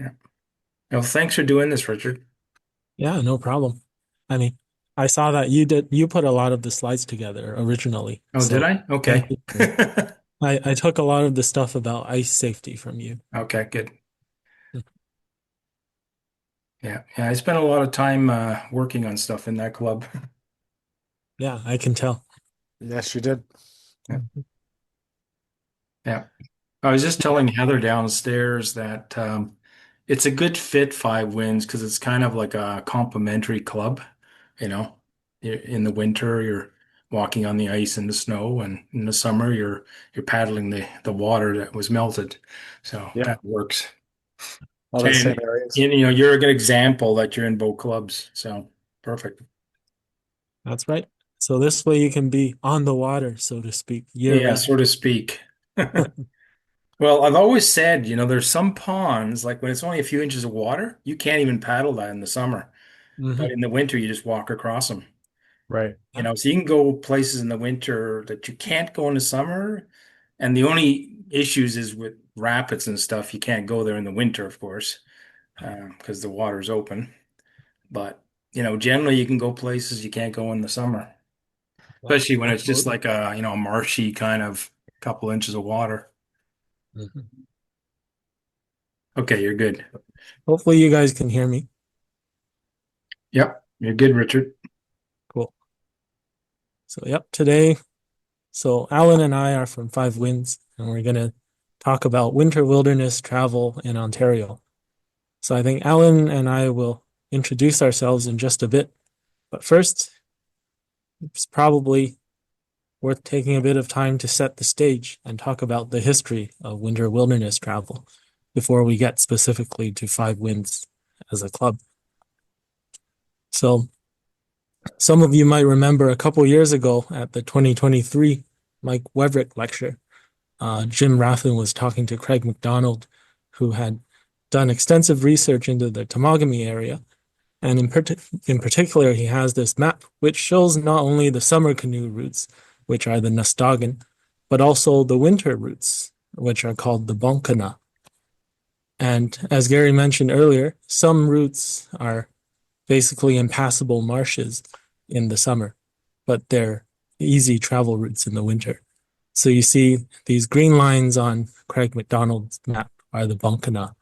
Yeah. Well, thanks for doing this, Richard. Yeah, no problem. I mean, I saw that you put a lot of the slides together originally. Oh, did So I? thank Okay. you. I took a lot of the stuff about ice safety from you. Okay, good. Yeah. Yeah, I spent a lot of time working on stuff in that club. Yeah, I can tell. Yes, you did. Yeah. Yeah. I was just telling Heather downstairs that it's a good fit, Five Winds, because it's kind of like a complimentary club. You know, in the winter you're walking on the ice and the snow, and in the summer you're paddling the water that was melted. So Yeah, that works. all the same And areas. you're a good example that you're in both clubs. So perfect. That's right. So this way you can be on the water, so to speak, year Yeah, round. so to speak. Well, I've always said, there's some ponds, like when it's only a few inches of water, you can't even paddle that in the summer. But Hmm. in the winter, you just walk across them. Right. Yeah. So you can go places in the winter that you can't go in the summer. And the only issues is with rapids and stuff. You can't go there in the winter, of course, because the water's open. But, generally you can go places you can't go in the summer, Yeah, especially when it's just absolutely. like a marshy kind of couple inches of water. Mhm. Okay, you're good. Hopefully you guys can hear me. Yep, you're good, Richard. Cool. So yep, today, so Alan and I are from Five Winds, and we're gonna talk about winter wilderness travel in Ontario. So I think Alan and I will introduce ourselves in just a bit. But first, it's probably worth taking a bit of time to set the stage and talk about the history of winter wilderness travel before we get specifically to Five Winds as a club. So some of you might remember a couple years ago at the 2023 Mike Weverick lecture, Jim Raffin was talking to Craig McDonald, who had done extensive research into the Temagami area. And in particular, he has this map which shows not only the summer canoe routes, which are the Nastagan, but also the winter routes, which are called the Bonkana. And as Gary mentioned earlier, some routes are basically impassable marshes in the summer, but they're easy travel routes in the winter. So you see these green lines on Craig McDonald's map are the Bonkana,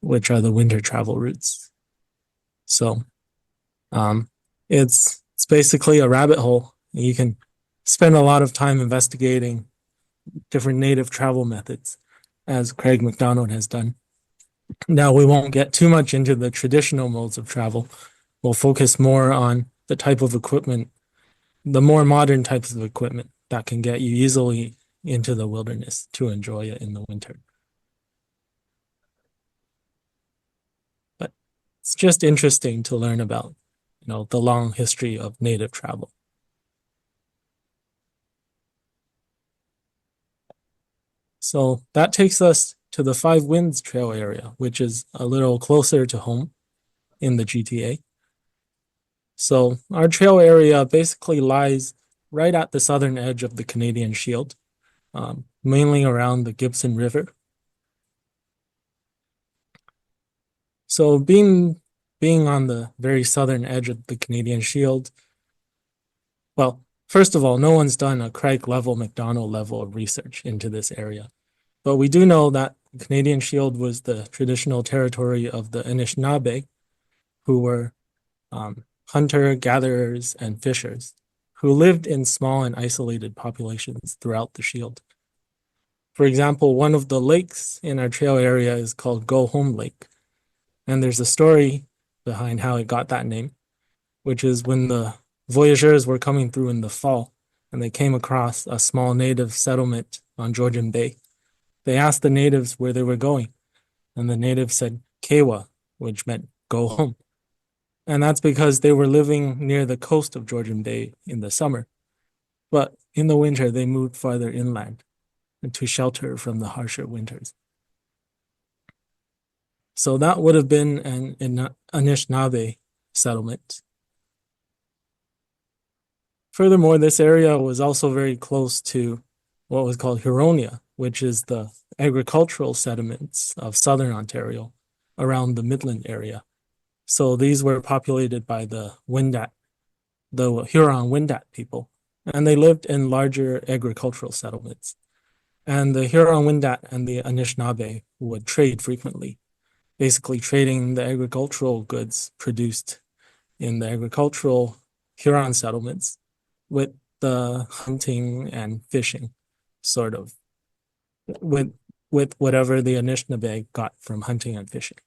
which are the winter travel routes. So Um, it's basically a rabbit hole. You can spend a lot of time investigating different native travel methods, as Craig McDonald has done. Now, we won't get too much into the traditional modes of travel. We'll focus more on the type of equipment, the more modern types of equipment that can get you easily into the wilderness to enjoy it in the winter. But it's just interesting to learn about, the long history of native travel. So that takes us to the Five Winds Trail area, which is a little closer to home in the GTA. So our trail area basically lies right at the southern edge of the Canadian Shield, mainly around the Gibson River. So being on the very southern edge of the Canadian Shield, well, first of all, no one's done a Craig level, McDonald level of research into this area. But we do know that the Canadian Shield was the traditional territory of the Anishinaabe, who were hunter gatherers and fishers who lived in small and isolated populations throughout the Shield. For example, one of the lakes in our trail area is called Go Home Lake, and there's a story behind how it got that name, which is when the voyageurs were coming through in the fall and they came across a small native settlement on Georgian Bay. They asked the natives where they were going, and the natives said Kewa, which meant go home. And that's because they were living near the coast of Georgian Bay in the summer. But in the winter, they moved farther inland to shelter from the harsher winters. So that would have been an Anishinaabe settlement. Furthermore, this area was also very close to what was called Huronia, which is the agricultural settlements of southern Ontario. around the Midland area. So these were populated by the Huron-Wendat people, and they lived in larger agricultural settlements. And the Huron-Wendat and the Anishinaabe would trade frequently, basically trading the agricultural goods produced in the agricultural Huron settlements with the hunting and fishing, sort of, with whatever the Anishinaabe got from hunting and fishing.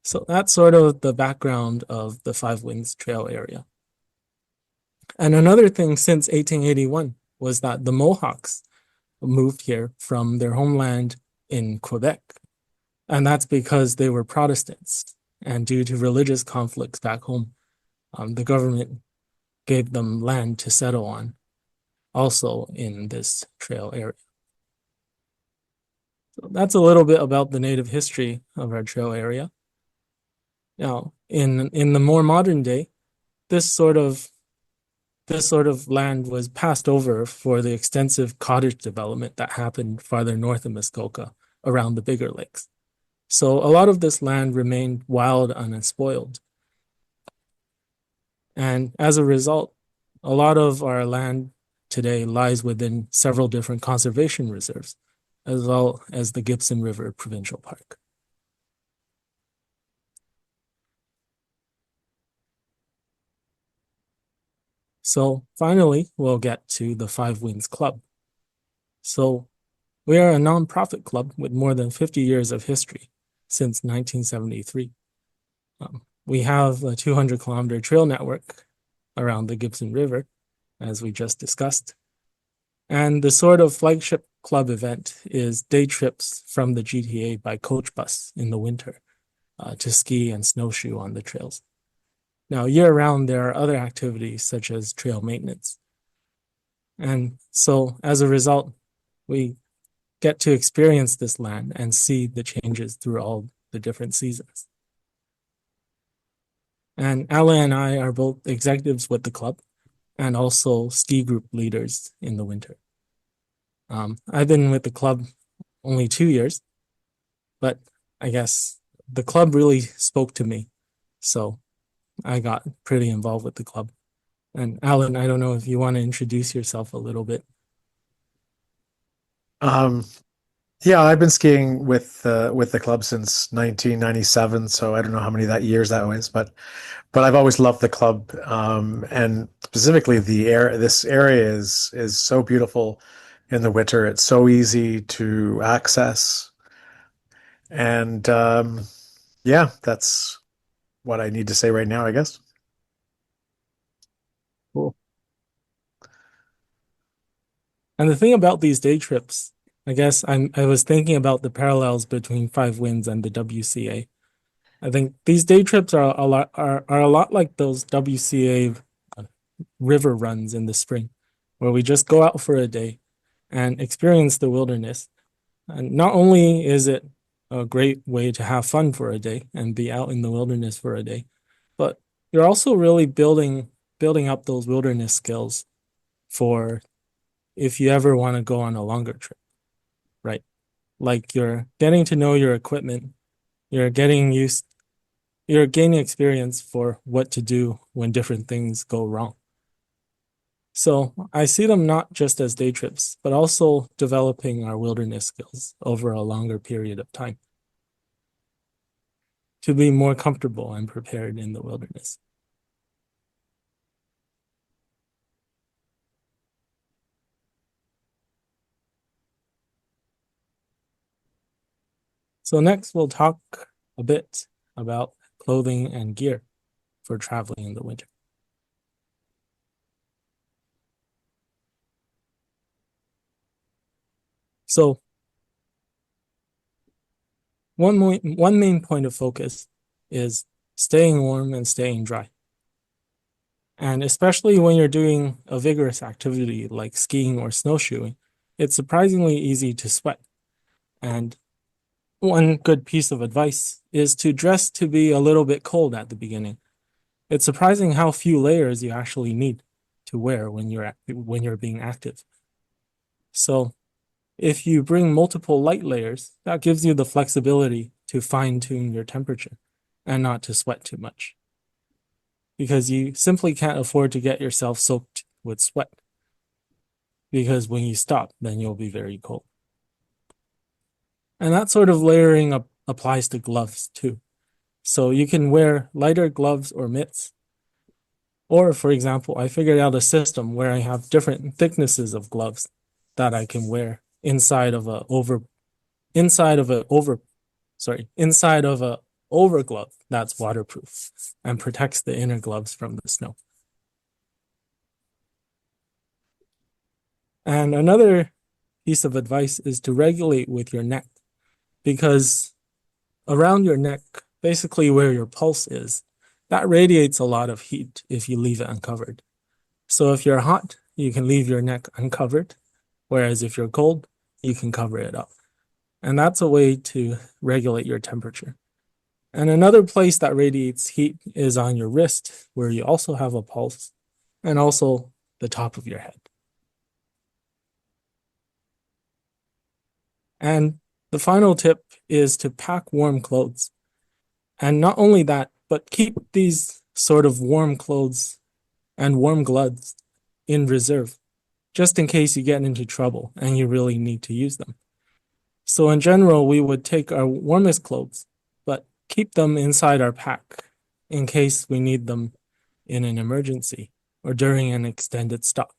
So that's sort of the background of the Five Winds Trail area. And another thing since 1881 was that the Mohawks moved here from their homeland in Quebec. And that's because they were Protestants. And due to religious conflicts back home, the government gave them land to settle on, also in this trail area. So that's a little bit about the native history of our trail area. Now, in the more modern day, this sort of land was passed over for the extensive cottage development that happened farther north of Muskoka around the bigger lakes. So a lot of this land remained wild and unspoiled. And as a result, a lot of our land today lies within several different conservation reserves, as well as the Gibson River Provincial Park. So finally, we'll get to the Five Winds Club. So we are a nonprofit club with more than 50 years of history since 1973. We have a 200-kilometer trail network around the Gibson River, as we just discussed. And the sort of flagship club event is day trips from the GTA by coach bus in the winter to ski and snowshoe on the trails. Now, year-round, there are other activities such as trail maintenance. And so, as a result, we get to experience this land and see the changes through all the different seasons. And Alan and I are both executives with the club and also ski group leaders in the winter. I've been with the club only 2 years, but I guess the club really spoke to me. So I got pretty involved with the club. And Alan, I don't know if you want to introduce yourself a little bit. Yeah, I've been skiing with the club since 1997, so I don't know how many years that was, but I've always loved the club, and specifically the air. This area is so beautiful in the winter. It's so easy to access, and yeah, that's what I need to say right now, I guess. Cool. And the thing about these day trips, I guess I was thinking about the parallels between Five Winds and the WCA. I think these day trips are a lot like those WCA river runs in the spring, where we just go out for a day and experience the wilderness. And not only is it a great way to have fun for a day and be out in the wilderness for a day, but you're also really building up those wilderness skills for if you ever want to go on a longer trip, right? Like you're getting to know your equipment, you're gaining experience for what to do when different things go wrong. So I see them not just as day trips, but also developing our wilderness skills over a longer period of time to be more comfortable and prepared in the wilderness. So next we'll talk a bit about clothing and gear for traveling in the winter. So one main point of focus is staying warm and staying dry. And especially when you're doing a vigorous activity like skiing or snowshoeing, it's surprisingly easy to sweat. And one good piece of advice is to dress to be a little bit cold at the beginning. It's surprising how few layers you actually need to wear when you're being active. So if you bring multiple light layers, that gives you the flexibility to fine tune your temperature and not to sweat too much. Because you simply can't afford to get yourself soaked with sweat. Because when you stop, then you'll be very cold. And that sort of layering up applies to gloves too. So you can wear lighter gloves or mitts. Or, for example, I figured out a system where I have different thicknesses of gloves that I can wear inside of a over glove that's waterproof and protects the inner gloves from the snow. And another piece of advice is to regulate with your neck, because around your neck, basically where your pulse is, that radiates a lot of heat if you leave it uncovered. So if you're hot, you can leave your neck uncovered, whereas if you're cold, you can cover it up. And that's a way to regulate your temperature. And another place that radiates heat is on your wrist, where you also have a pulse, and also the top of your head. And the final tip is to pack warm clothes. And not only that, but keep these sort of warm clothes and warm gloves in reserve, just in case you get into trouble and you really need to use them. So in general, we would take our warmest clothes, but keep them inside our pack in case we need them in an emergency or during an extended stop.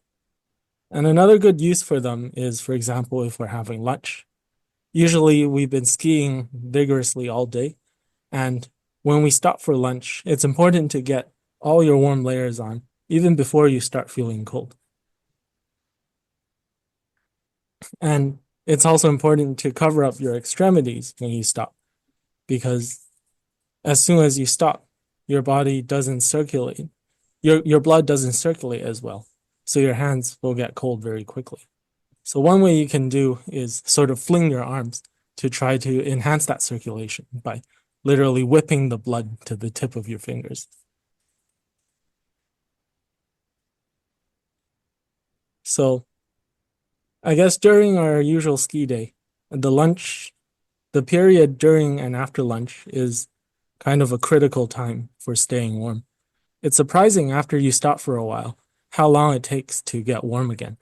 And another good use for them is, for example, if we're having lunch. Usually we've been skiing vigorously all day, and when we stop for lunch, it's important to get all your warm layers on, even before you start feeling cold. And it's also important to cover up your extremities when you stop, because as soon as you stop, your body doesn't circulate. Your blood doesn't circulate as well, so your hands will get cold very quickly. So one way you can do is sort of fling your arms to try to enhance that circulation by literally whipping the blood to the tip of your fingers. So I guess during our usual ski day, the period during and after lunch is kind of a critical time for staying warm. It's surprising after you stop for a while how long it takes to get warm again.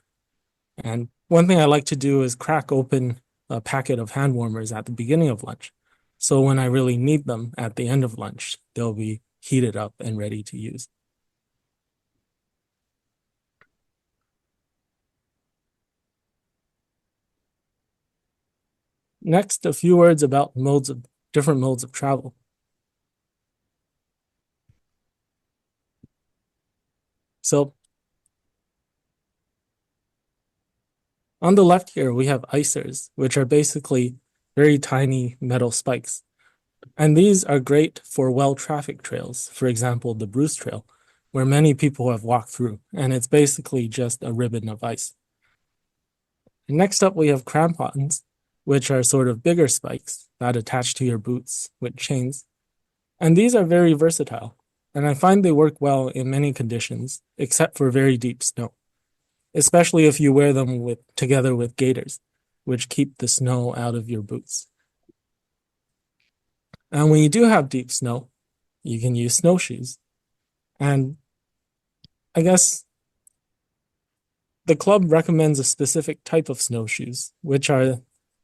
And one thing I like to do is crack open a packet of hand warmers at the beginning of lunch. So when I really need them at the end of lunch, they'll be heated up and ready to use. Next, a few words about different modes of travel. So on the left here, we have icers, which are basically very tiny metal spikes. And these are great for well-trafficked trails, for example, the Bruce Trail, where many people have walked through, and it's basically just a ribbon of ice. And next up, we have crampons, which are sort of bigger spikes that attach to your boots with chains. And these are very versatile, and I find they work well in many conditions, except for very deep snow, especially if you wear them together with gaiters, which keep the snow out of your boots. And when you do have deep snow, you can use snowshoes. And I guess the club recommends a specific type of snowshoes, which are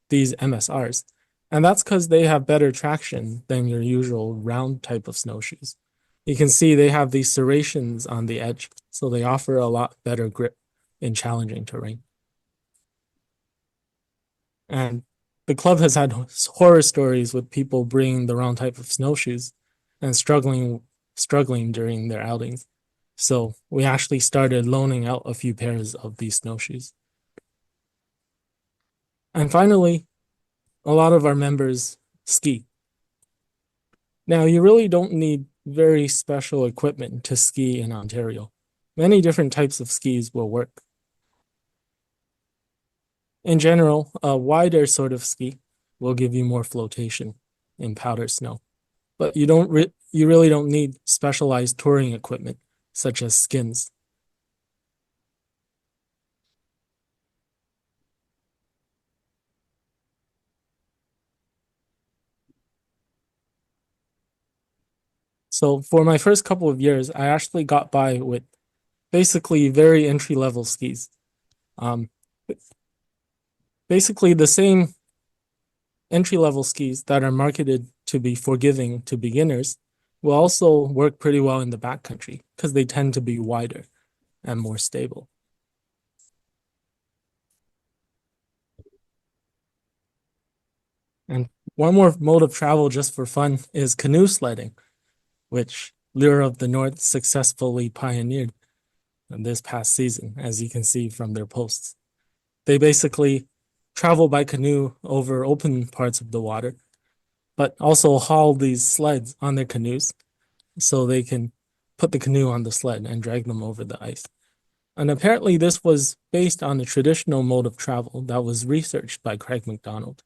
these MSRs. And that's because they have better traction than your usual round type of snowshoes. You can see they have these serrations on the edge, so they offer a lot better grip in challenging terrain. And the club has had horror stories with people bringing the wrong type of snowshoes and struggling during their outings. So we actually started loaning out a few pairs of these snowshoes. And finally, a lot of our members ski. Now, you really don't need very special equipment to ski in Ontario. Many different types of skis will work. In general, a wider sort of ski will give you more flotation in powder snow, but you really don't need specialized touring equipment such as skins. So for my first couple of years, I actually got by with basically very entry level skis. Um, Basically the same entry level skis that are marketed to be forgiving to beginners will also work pretty well in the backcountry because they tend to be wider and more stable. And one more mode of travel just for fun is canoe sledding, which Lure of the North successfully pioneered this past season, as you can see from their posts. They basically travel by canoe over open parts of the water, but also haul these sleds on their canoes so they can put the canoe on the sled and drag them over the ice. And apparently, this was based on a traditional mode of travel that was researched by Craig McDonald.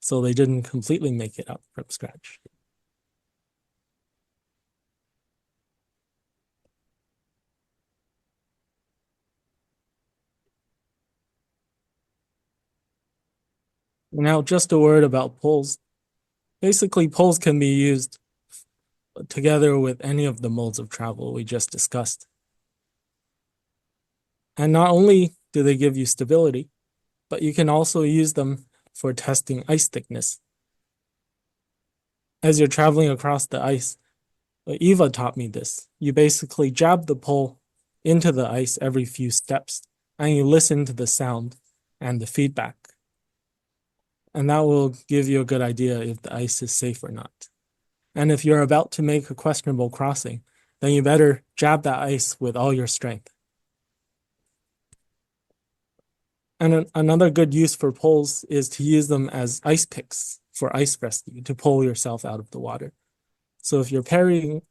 So they didn't completely make it up from scratch. Now, just a word about poles. Basically, poles can be used together with any of the modes of travel we just discussed. And not only do they give you stability, but you can also use them for testing ice thickness. As you're traveling across the ice, Eva taught me this. You basically jab the pole into the ice every few steps, and you listen to the sound and the feedback. And that will give you a good idea if the ice is safe or not. And if you're about to make a questionable crossing, then you better jab that ice with all your strength. And another good use for poles is to use them as ice picks for ice rescue to pull yourself out of the water. So if you're carrying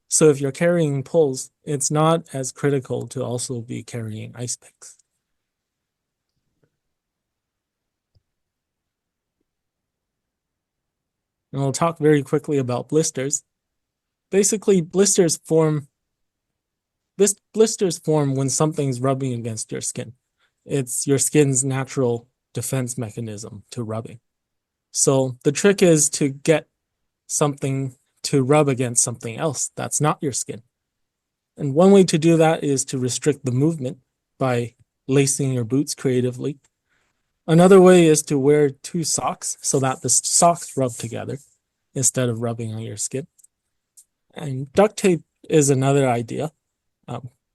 poles, it's not as critical to also be carrying ice picks. And I'll talk very quickly about blisters. Basically, blisters form when something's rubbing against your skin. It's your skin's natural defense mechanism to rubbing. So the trick is to get something to rub against something else that's not your skin. And one way to do that is to restrict the movement by lacing your boots creatively. Another way is to wear two socks so that the socks rub together instead of rubbing on your skin. And duct tape is another idea.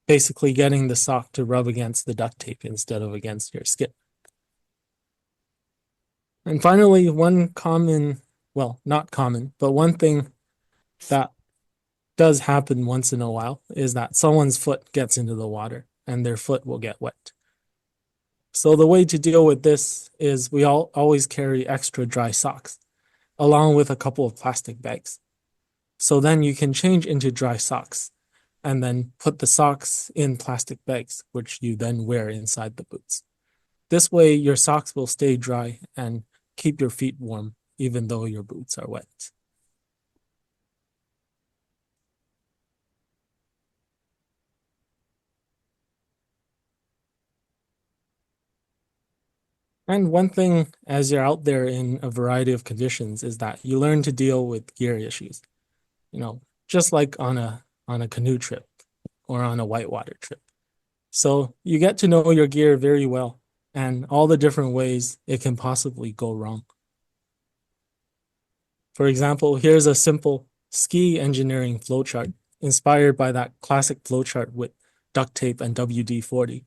Basically getting the sock to rub against the duct tape instead of against your skin. And finally, one common, well, not common, but one thing that does happen once in a while is that someone's foot gets into the water and their foot will get wet. So the way to deal with this is we always carry extra dry socks along with a couple of plastic bags. So then you can change into dry socks and then put the socks in plastic bags, which you then wear inside the boots. This way your socks will stay dry and keep your feet warm even though your boots are wet. And one thing as you're out there in a variety of conditions is that you learn to deal with gear issues. Just like on a canoe trip or on a whitewater trip. So you get to know your gear very well and all the different ways it can possibly go wrong. For example, here's a simple ski engineering flowchart inspired by that classic flowchart with duct tape and WD-40.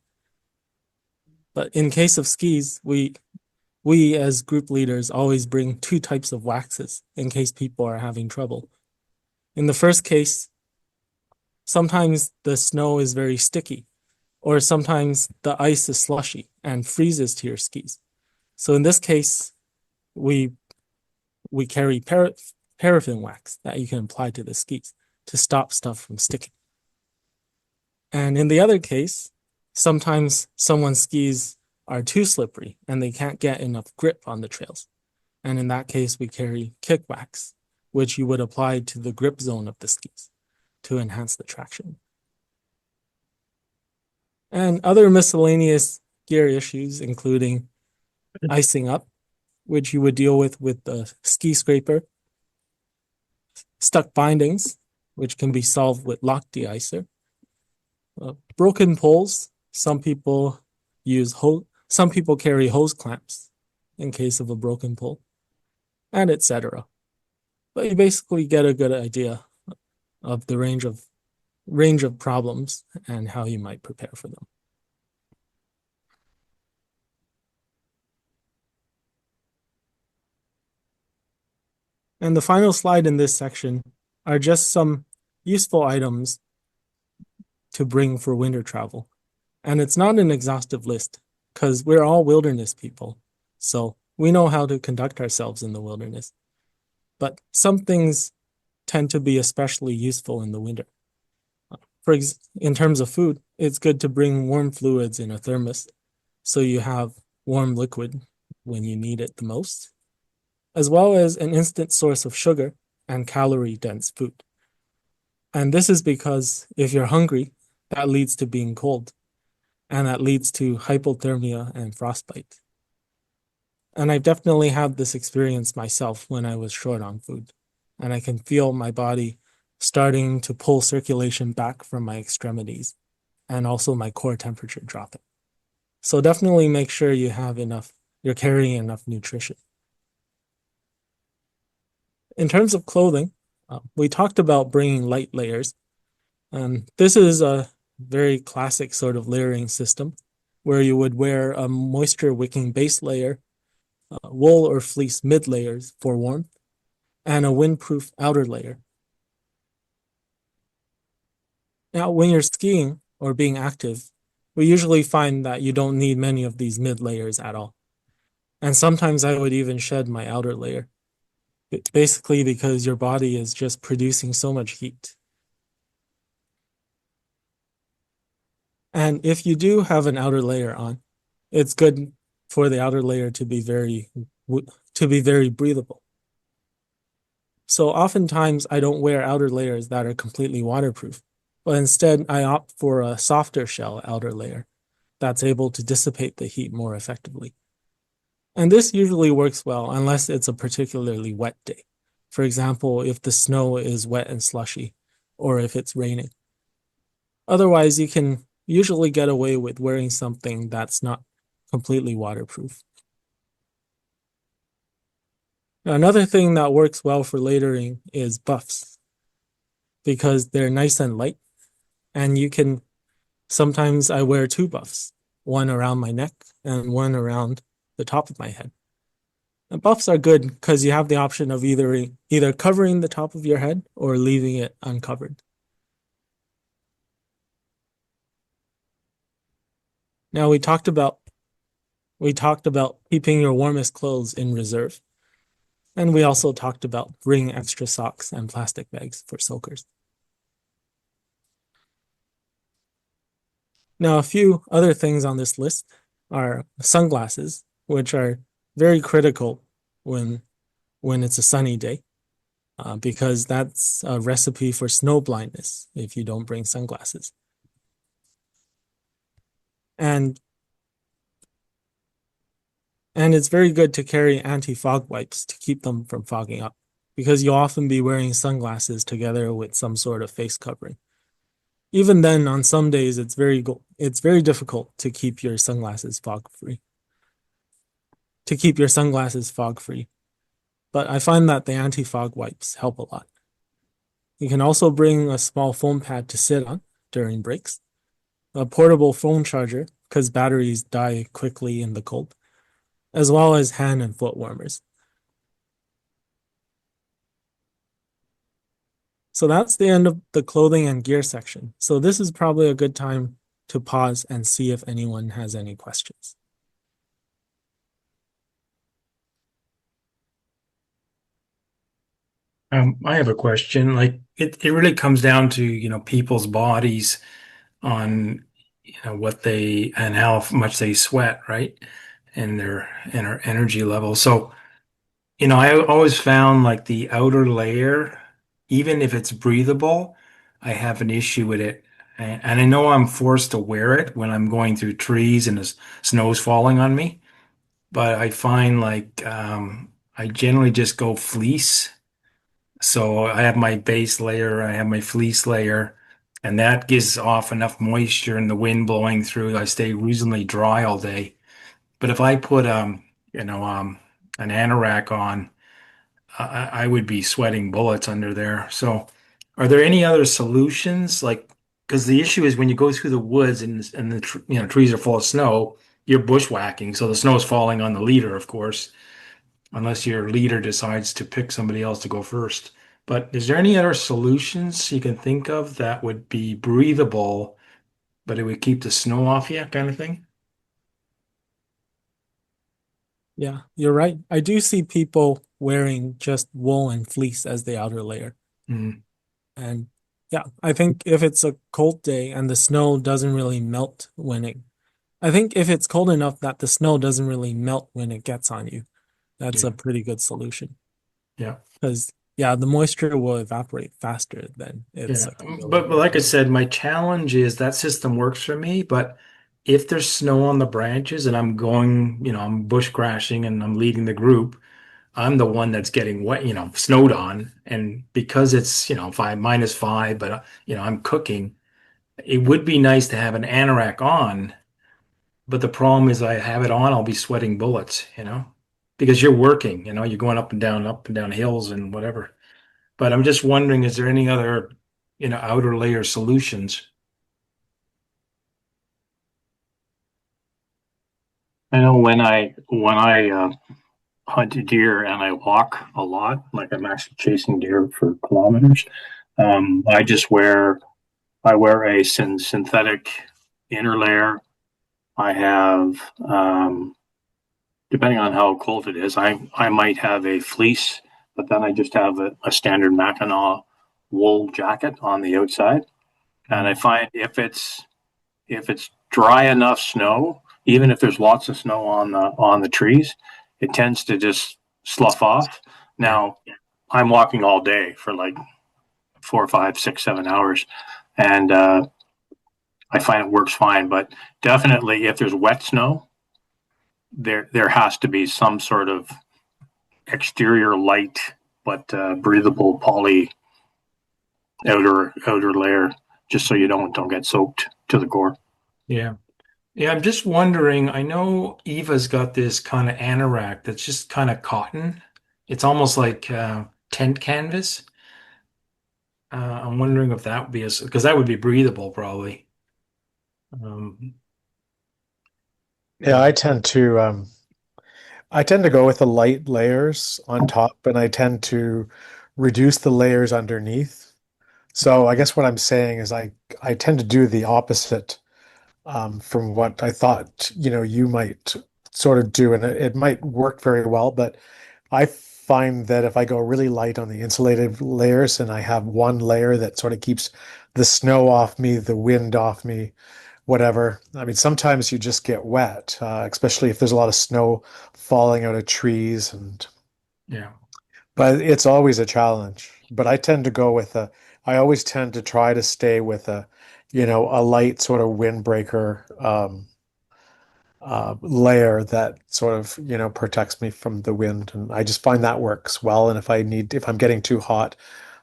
But in case of skis, we as group leaders always bring two types of waxes in case people are having trouble. In the first case, sometimes the snow is very sticky, or sometimes the ice is slushy and freezes to your skis. So in this case, we carry paraffin wax that you can apply to the skis to stop stuff from sticking. And in the other case, sometimes someone's skis are too slippery and they can't get enough grip on the trails. And in that case, we carry kick wax, which you would apply to the grip zone of the skis to enhance the traction. And other miscellaneous gear issues, including icing up, which you would deal with the ski scraper, stuck bindings, which can be solved with lock deicer. Broken poles, some people carry hose clamps in case of a broken pole, and etc. But you basically get a good idea of the range of problems and how you might prepare for them. And the final slide in this section are just some useful items to bring for winter travel. And it's not an exhaustive list because we're all wilderness people. So we know how to conduct ourselves in the wilderness. But some things tend to be especially useful in the winter. In terms of food, it's good to bring warm fluids in a thermos so you have warm liquid when you need it the most, as well as an instant source of sugar and calorie-dense food. And this is because if you're hungry, that leads to being cold, and that leads to hypothermia and frostbite. And I've definitely had this experience myself when I was short on food, and I can feel my body starting to pull circulation back from my extremities and also my core temperature dropping. So definitely make sure you're carrying enough nutrition. In terms of clothing, we talked about bringing light layers, and this is a very classic sort of layering system where you would wear a moisture wicking base layer, wool or fleece mid layers for warmth, and a windproof outer layer. Now, when you're skiing or being active, we usually find that you don't need many of these mid layers at all. And sometimes I would even shed my outer layer, basically because your body is just producing so much heat. And if you do have an outer layer on, it's good for the outer layer to be very breathable. So oftentimes I don't wear outer layers that are completely waterproof, but instead I opt for a softer shell outer layer that's able to dissipate the heat more effectively. And this usually works well unless it's a particularly wet day. For example, if the snow is wet and slushy, or if it's raining. Otherwise, you can usually get away with wearing something that's not completely waterproof. Now, another thing that works well for layering is buffs because they're nice and light, and sometimes I wear two buffs, one around my neck and one around the top of my head. And buffs are good because you have the option of either covering the top of your head or leaving it uncovered. Now we talked about keeping your warmest clothes in reserve. And we also talked about bringing extra socks and plastic bags for soakers. Now, a few other things on this list are sunglasses, which are very critical when it's a sunny day, because that's a recipe for snow blindness if you don't bring sunglasses. And it's very good to carry anti-fog wipes to keep them from fogging up, because you'll often be wearing sunglasses together with some sort of face covering. Even then, on some days, it's very difficult to keep your sunglasses fog-free. But I find that the anti-fog wipes help a lot. You can also bring a small foam pad to sit on during breaks, a portable phone charger, because batteries die quickly in the cold, as well as hand and foot warmers. So that's the end of the clothing and gear section. So this is probably a good time to pause and see if anyone has any questions. I have a question. Like it really comes down to, people's bodies on, what they and how much they sweat, right? And their energy level. So, I always found like the outer layer, even if it's breathable, I have an issue with it. And I know I'm forced to wear it when I'm going through trees and the snow's falling on me, but I find like I generally just go fleece So I have my base layer, I have my fleece layer, and that gives off enough moisture and the wind blowing through. I stay reasonably dry all day. But if I put you know, an anorak on, I would be sweating bullets under there. So, are there any other solutions? Like, because the issue is when you go through the woods and the trees are full of snow, you're bushwhacking, so the snow is falling on the leader, of course, unless your leader decides to pick somebody else to go first. But is there any other solutions you can think of that would be breathable, but it would keep the snow off you, kind of thing? Yeah, you're right. I do see people wearing just wool and fleece as the outer layer. Mm, And yeah, I think if it's a cold day and the snow doesn't really melt I think if it's cold enough that the snow doesn't really melt when it gets on you, that's a yeah, pretty good solution. yeah. Because yeah, the moisture will evaporate faster than it's Yeah, but accumulating like I on you. said, my challenge is that system works for me, but if there's snow on the branches and I'm going, I'm bush crashing and I'm leading the group, I'm the one that's getting wet, snowed on. And because it's, five minus five, but I'm cooking, it would be nice to have an anorak on, but the problem is I have it on, I'll be sweating bullets, because you're working, you're going up and down hills and whatever. But I'm just wondering, is there any other, outer layer solutions? I know when I hunt deer and I walk a lot, like I'm actually chasing deer for kilometers. I just wear a synthetic inner layer. I have depending on how cold it is, I might have a fleece, but then I just have a standard Mackinaw wool jacket on the outside. And I Mm, find if it's dry enough snow, even if there's lots of snow on the trees, it tends to just slough off. yeah. Now, I'm walking all day for like 4, 5, 6, 7 hours, and I find it works fine. But definitely, if there's wet snow, there has to be some sort of exterior light but breathable poly outer layer, just so you don't get soaked to the core. Yeah. Yeah, I'm just wondering, I know Eva's got this kind of anorak that's just kind of cotton. It's almost like tent canvas. I'm wondering if that would be because that would be breathable probably. Um, Yeah, yeah. I tend to go with the light layers on top, and I tend to reduce the layers underneath. So I guess what I'm saying is I tend to do the opposite from what I thought, you might sort of do, and it might work very well, but I find that if I go really light on the insulated layers and I have one layer that sort of keeps the snow off me, the wind off me, whatever. I mean, sometimes you just get wet, especially if there's a lot of snow falling out of trees, and Yeah. but it's always a challenge. But I tend to go with I always tend to try to stay with a light sort of windbreaker layer that sort of, protects me from the wind. And I just find that works well. And if I'm getting too hot,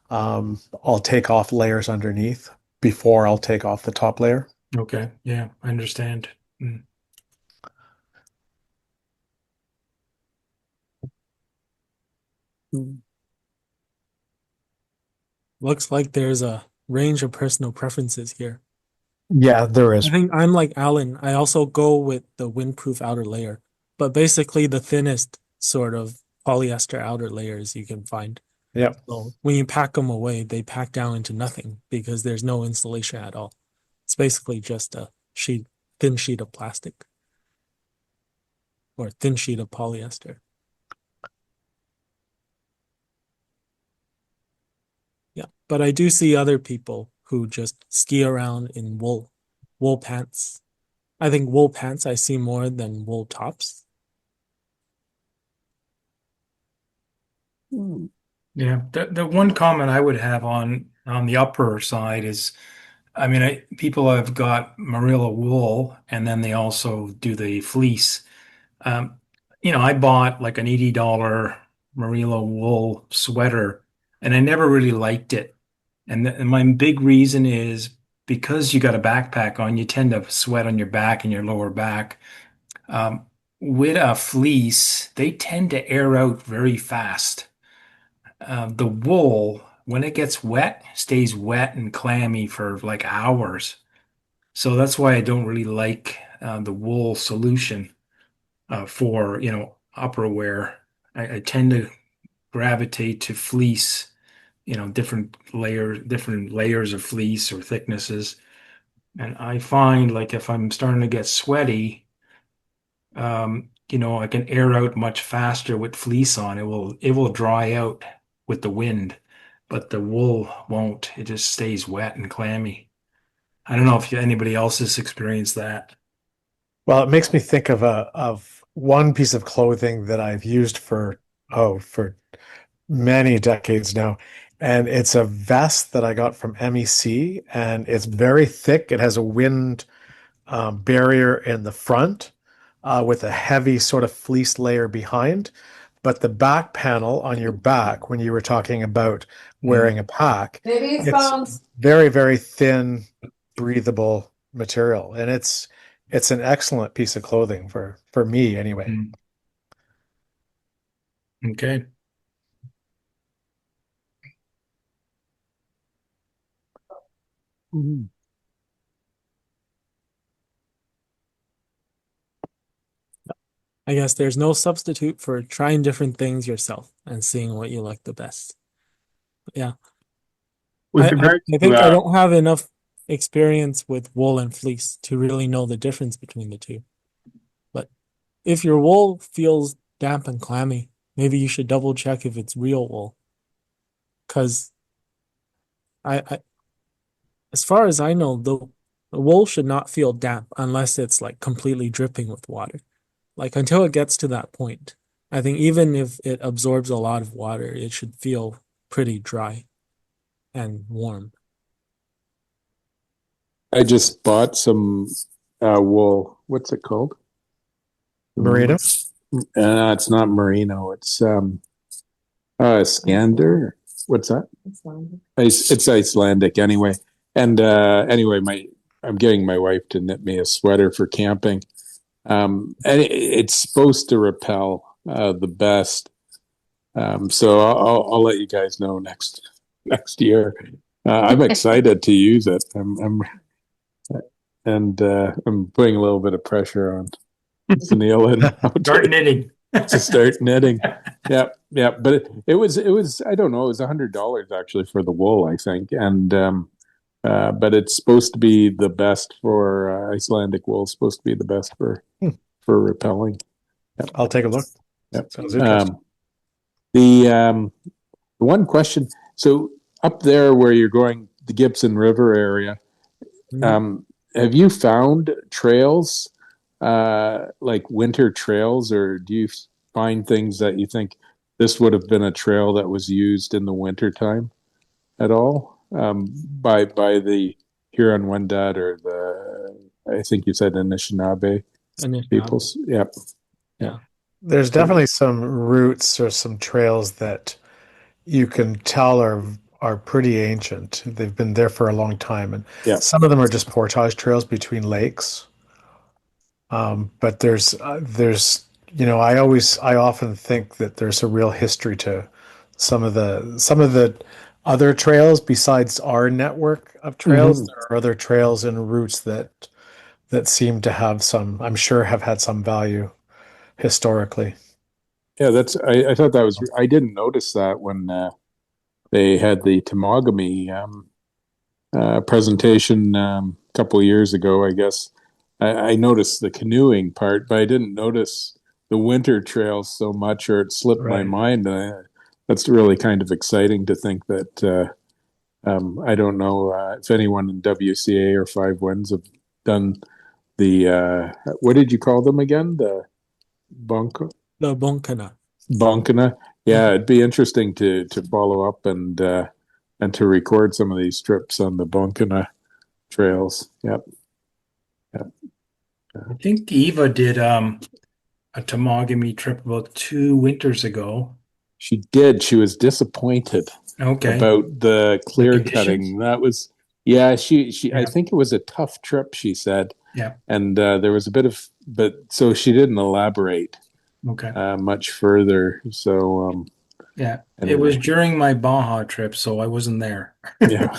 I'll take off layers underneath before I'll take off the top layer. Okay. Yeah, I understand. Mm. Mm. Looks like there's a range of personal preferences here. Yeah, there I is. think I'm like Alan. I also go with the windproof outer layer, but basically the thinnest sort of polyester outer layers you can find. Yep. So when you pack them away, they pack down into nothing because there's no insulation at all. It's basically just a thin sheet of plastic or thin sheet of polyester. Yeah, but I do see other people who just ski around in wool pants. I think wool pants I see more than wool tops. Mm. Yeah. The one comment I would have on the upper side is, I mean, people have got Marilla wool and then they also do the fleece. Um, I bought like an $80 Merino wool sweater. and I never really liked it. And my big reason is because you got a backpack on, you tend to sweat on your back and your lower back. Um, with a fleece, they tend to air out very fast. The wool, when it gets wet, stays wet and clammy for like hours. So that's why I don't really like the wool solution for, upper wear. I tend to gravitate to fleece, different layers of fleece or thicknesses. And I find like if I'm starting to get sweaty, I can air out much faster with fleece on. It will dry out with the wind, but the wool won't. It just stays wet and clammy. I don't know if anybody else has experienced that. Well, it makes me think of one piece of clothing that I've used for many decades now. And it's a vest that I got from MEC, and it's very thick. It has a wind barrier in the front with a heavy sort of fleece layer behind. But the back panel on your back, when you were talking about Mm. wearing a pack, Baby's it's phones. very, very thin, breathable material. And it's an excellent piece of clothing for me anyway. Mm. Okay. Mhm. I guess there's no substitute for trying different things yourself and seeing what you like the best. Yeah. With regard I to think I don't have enough experience with wool and fleece to really know the difference between the two. But if your wool feels damp and clammy, maybe you should double check if it's real wool. Because as far as I know, the wool should not feel damp unless it's like completely dripping with water. Like until it gets to that point, I think even if it absorbs a lot of water, it should feel pretty dry and warm. I just bought some wool. What's it called? Merino? It's not merino. It's Scander. What's that? It's Icelandic anyway. And anyway, I'm getting my wife to knit me a sweater for camping. And it's supposed to repel the best. So I'll let you guys know next year. I'm excited to use it. I'm putting a little bit of pressure on Sunil and Start knitting. to start knitting. Yeah, yeah. But it was I don't know, it was $100 actually for the wool, I think. And but it's supposed to be the best for Icelandic wool, supposed to be the best for repelling. Yep. I'll take a look. Yep. Sounds interesting. The one question, so up there where you're going, the Gibson River area, have you found trails, like winter trails, or do you find things that you think this would have been a trail that was used in the winter time at all, by the Huron-Wendat or I think you said Anishinaabe peoples? Yep. Yeah. There's definitely some routes or some trails that you can tell are pretty ancient. They've been there for a long time, and Yeah. some of them are just portage trails between lakes. But I often think that there's a real history to some of the other trails besides our network of trails. Mhm. There are other trails and routes that seem to have some, I'm sure, have had some value historically. Yeah, I thought that was, I didn't notice that when they had the Temagami presentation a couple of years ago, I guess. I noticed the canoeing part, but I didn't notice the winter trails so much, or it slipped my Right. mind. That's really kind of exciting to think that. I don't know if anyone in WCA or Five Winds have done the what did you call them again? The bunk The Bonkana. bunkana. Yeah, it'd be interesting to follow up and to record some of these trips on the bunkana trails. Yep. Yep. I think Eva did a Temagami trip about 2 winters ago. She did. She was disappointed. Okay. about the The clear conditions? cutting. That was, yeah, she, I Yeah. think it was a tough trip, she said. Yeah. And there was a bit of, but so she didn't elaborate Okay. much further. So, Yeah. It was anyway, during my Baja trip, so I wasn't there. yeah,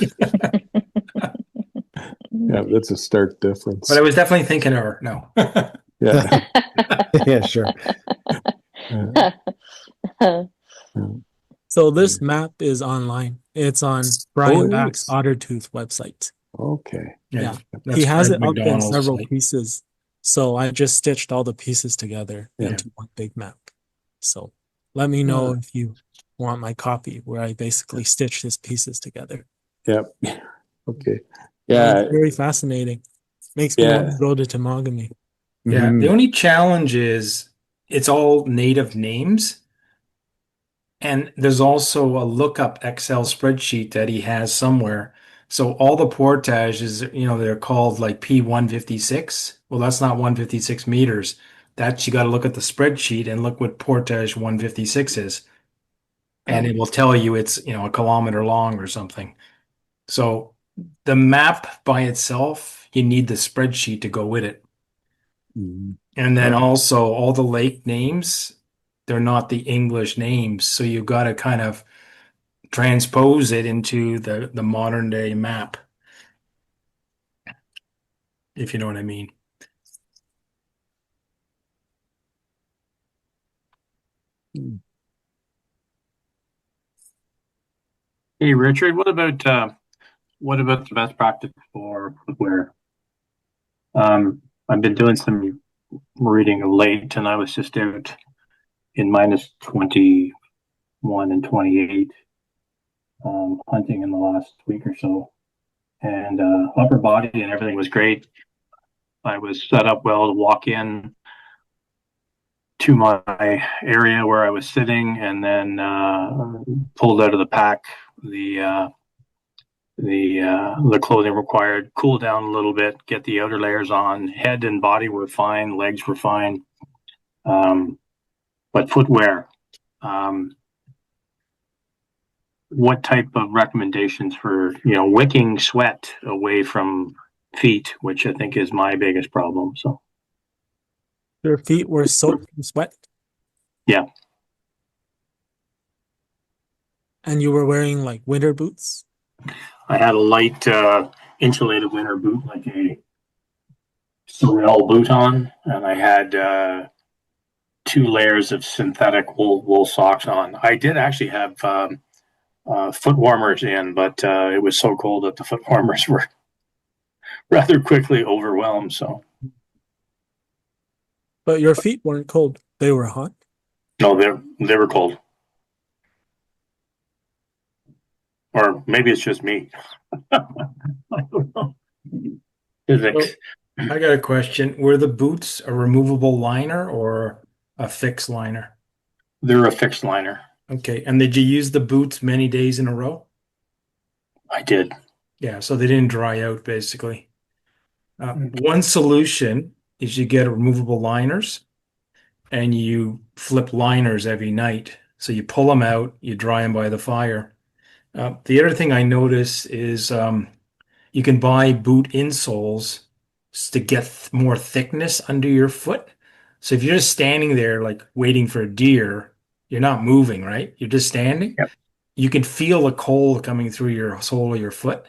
yeah, that's a stark But I difference. was definitely thinking of her. No. Yeah. Yeah, sure. Uh, So this map is online. It's on oh, Brian it Back's is. Ottertooth website. Okay. Yeah. Yeah. He That's has Craig it up in McDonald's several site. pieces. So I just stitched all the pieces together Yeah. into one big map. So let me know if you want my copy where I basically stitched his pieces together. Yep. Okay. It's Yeah. very fascinating. Makes me want to Yeah. go to Temagami. Yeah. The Hmm. only challenge is it's all native names. And there's also a lookup Excel spreadsheet that he has somewhere. So all the portage is, they're called like P156. Well, that's not 156 meters. That you got to look at the spreadsheet and look what portage 156 is. And it will tell you it's, a kilometer long or something. So the map by itself, you need the spreadsheet to go with it. And then Yeah. also all the lake names, they're not the English names. So you got to kind of transpose it into the modern day map, if you know what I mean. Hey, Richard, what about the best practice for footwear? I've been doing some reading of late, and I was just out in minus 21 and 28 hunting in the last week or so, and upper body and everything was great. I was set up well to walk in to my area where I was sitting, and then pulled out of the pack the the clothing required, cool down a little bit, get the outer layers on. Head and body were fine, legs were fine, but footwear. Um, what type of recommendations for wicking sweat away from feet, which I think is my biggest problem. So Your feet were soaked in sweat yeah, and you were wearing like winter boots. I had a light insulated winter boot, like a Sorel boot on, and I had two layers of synthetic wool socks on. I did actually have foot warmers in, but it was so cold that the foot warmers were rather quickly overwhelmed. So But your feet weren't cold. They were hot. no, they were cold, or maybe it's just me. I don't know. So Physics. I got a question. Were the boots a removable liner or a fixed liner? They're a fixed liner. Okay. And did you use the boots many days in a row? I did. Yeah. So they didn't dry out basically. One solution is you get removable liners and you flip liners every night. So you pull them out, you dry them by the fire. The other thing I notice is you can buy boot insoles to get more thickness under your foot. So if you're just standing there like waiting for a deer, you're not moving, right? You're just standing. Yep. You can feel the cold coming through your sole of your foot.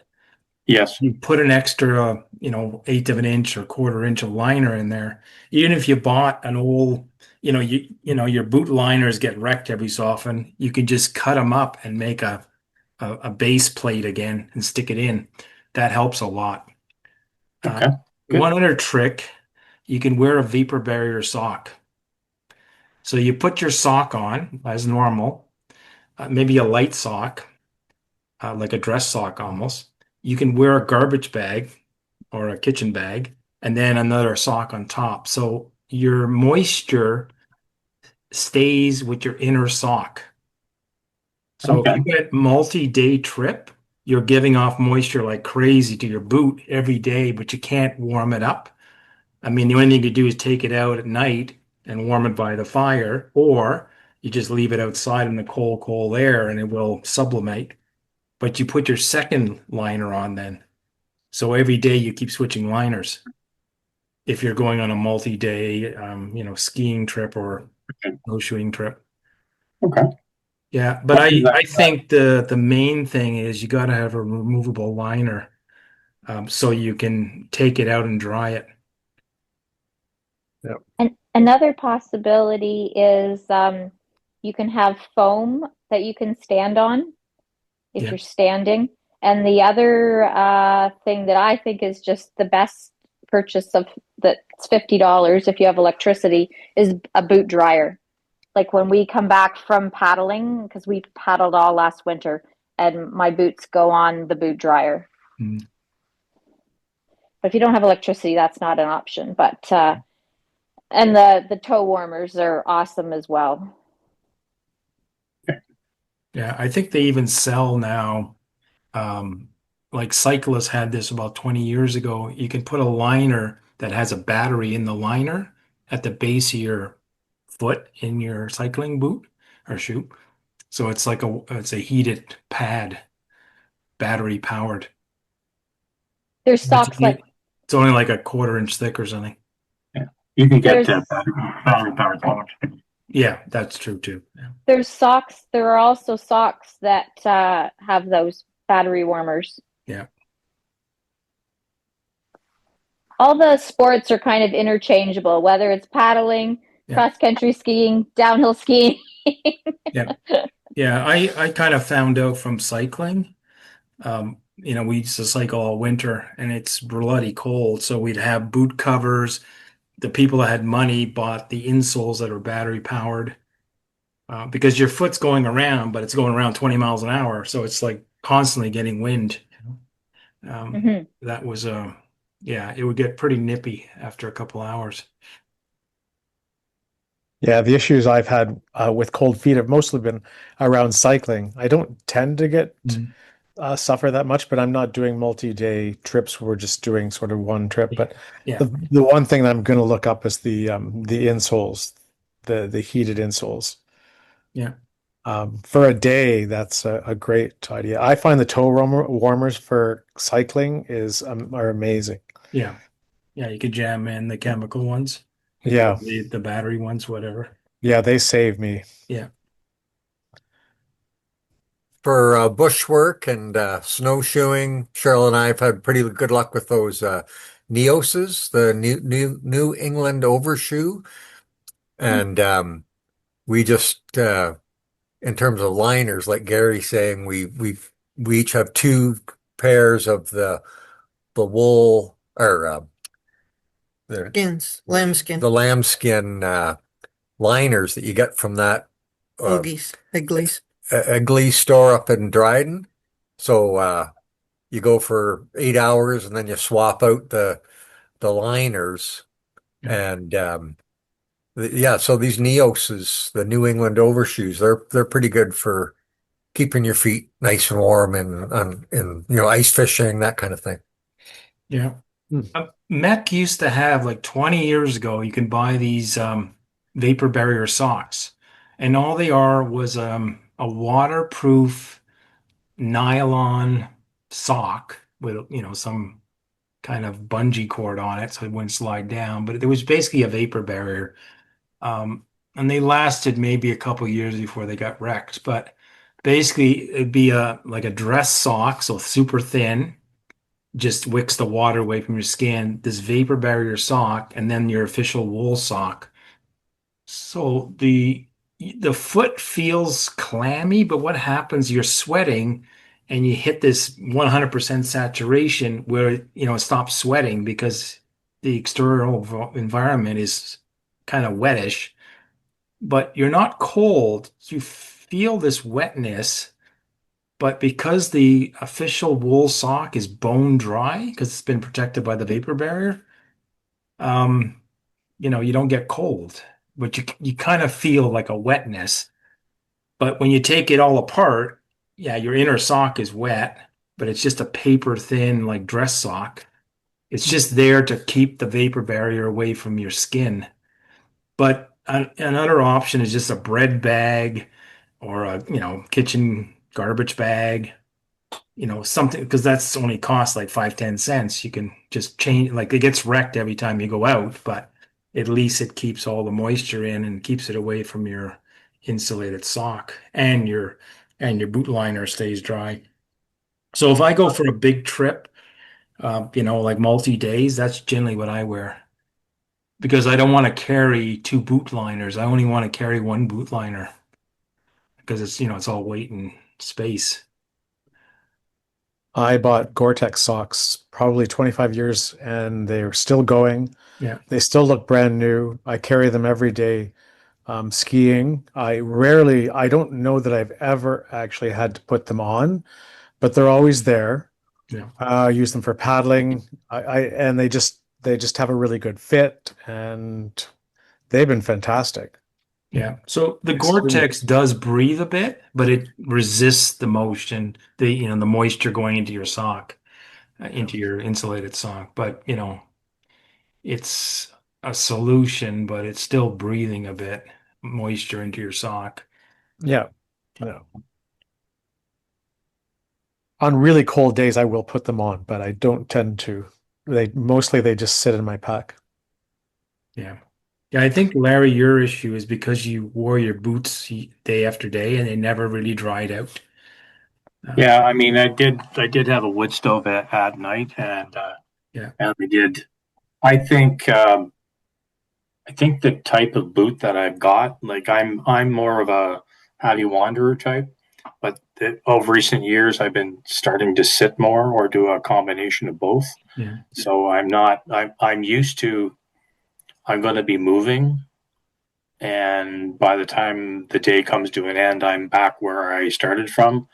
Yes. You put an extra, eighth of an inch or quarter inch of liner in there. Even if you bought an old, your boot liners get wrecked every so often. You can just cut them up and make a base plate again and stick it in. That helps a lot. Uh, Okay. Good. one other trick, you can wear a vapor barrier sock. So you put your sock on as normal, maybe a light sock, like a dress sock almost. You can wear a garbage bag or a kitchen bag and then another sock on top. So your moisture stays with your inner sock. So if Okay. you get multi-day trip, you're giving off moisture like crazy to your boot every day, but you can't warm it up. I mean, the only thing to do is take it out at night and warm it by the fire, or You just leave it outside in the cold air and it will sublimate. But you put your second liner on then. So every day you keep switching liners. If you're going on a multi-day, skiing trip or Okay. snowshoeing trip. Okay. Yeah, but What is I that? think the main thing is you got to have a removable liner, so you can take it out and dry it. Yeah. And another possibility is you can have foam that you can stand on if Yeah, you're standing. And the other thing that I think is just the best purchase of that's $50 if you have electricity is a boot dryer. Like when we come back from paddling, because we paddled all last winter, and my boots go on the boot dryer. mm, But if you don't have electricity, that's not an option. But and the toe warmers are awesome as well. yeah. I think they even sell now. Um, like cyclists had this about 20 years ago. You can put a liner that has a battery in the liner at the base of your foot in your cycling boot or shoe. So it's a heated pad, battery powered. There's It's socks like only, it's only like a quarter-inch thick or something. Yeah. You can get there's battery powered phones. Yeah, that's true too. Yeah. there's socks. There are also socks that have those battery warmers. Yeah. All the sports are kind of interchangeable, whether it's paddling, Yeah. cross country skiing, downhill skiing. Yeah. Yeah. I kind of found out from cycling. We used to cycle all winter and it's bloody cold. So we'd have boot covers. The people that had money bought the insoles that are battery powered, because your foot's going around, but it's going around 20 miles an hour. So it's like constantly getting wind. Mhm. That was, yeah, it would get pretty nippy after a couple hours. Yeah, the issues I've had with cold feet have mostly been around cycling. I don't tend to get Mhm. suffer that much, but I'm not doing multi-day trips. We're just doing sort of one trip. But Yeah. the one thing that I'm going to look up is the insoles, the heated insoles. Yeah. For a day, that's a great idea. I find the warmers for cycling are amazing. Yeah. Yeah. You could jam in the chemical ones or Yeah, the battery ones, whatever. yeah, they save me. Yeah. For bushwork and snowshoeing. Cheryl and I have had pretty good luck with those Neoses, the New England overshoe, and we just in terms of liners, like Gary's saying, we each have two pairs of the wool or Lambskin, the lambskin liners that you get from that uh, Hoagies, Eggleys. Egley store up in Dryden. So you go for 8 hours and then you swap out the liners. Yeah. And yeah, so these Neoses, the New England overshoes, they're pretty good for keeping your feet nice and warm and ice fishing, that kind of thing. Yeah. Hmm. Mech used to have like 20 years ago, you can buy these vapor barrier socks. And all they are was a waterproof nylon sock with, some kind of bungee cord on it so it wouldn't slide down. But it was basically a vapor barrier. And they lasted maybe a couple years before they got wrecked. But basically, it'd be like a dress sock, so super thin, just wicks the water away from your skin, this vapor barrier sock, and then your official wool sock. So the foot feels clammy, but what happens? You're sweating and you hit this 100% saturation where it stops sweating because the external environment is kind of wettish, but you're not cold. You feel this wetness, but because the official wool sock is bone dry because it's been protected by the vapor barrier, um, you don't get cold, but you kind of feel like a wetness. But when you take it all apart, yeah, your inner sock is wet, but it's just a paper thin like dress sock. It's just there to keep the vapor barrier away from your skin. But another option is just a bread bag or a, kitchen garbage bag, something because that's only costs like 5, 10 cents. You can just change, like it gets wrecked every time you go out, but at least it keeps all the moisture in and keeps it away from your insulated sock and your boot liner stays dry. So if I go for a big trip, like multi-days, that's generally what I wear because I don't want to carry two boot liners. I only want to carry one boot liner because it's all weight and space. I bought Gore-Tex socks probably 25 years and they're still going. Yeah. They still look brand new. I carry them every day skiing. I don't know that I've ever actually had to put them on, but they're always there. Yeah. I use them for paddling. And they just have a really good fit and they've been fantastic. Yeah. So the Extremely. Gore-Tex does breathe a bit, but it resists the motion, the moisture going into your sock, Yeah. into your insulated sock. But, it's a solution, but it's still breathing a bit moisture into your sock. Yeah. Yeah. On really cold days, I will put them on, but I don't tend to. They just sit in my pack. Yeah. Yeah, I think Larry, your issue is because you wore your boots day after day and they never really dried out. Yeah, I mean, I did have a wood stove at night, Yeah. and we did. I think I think the type of boot that I've got, like I'm more of a heavy wanderer type, but over recent years I've been starting to sit more or do a combination of both. Yeah. So I'm not. I'm used to. I'm going to be moving, and by the time the day comes to an end, I'm back where I started from,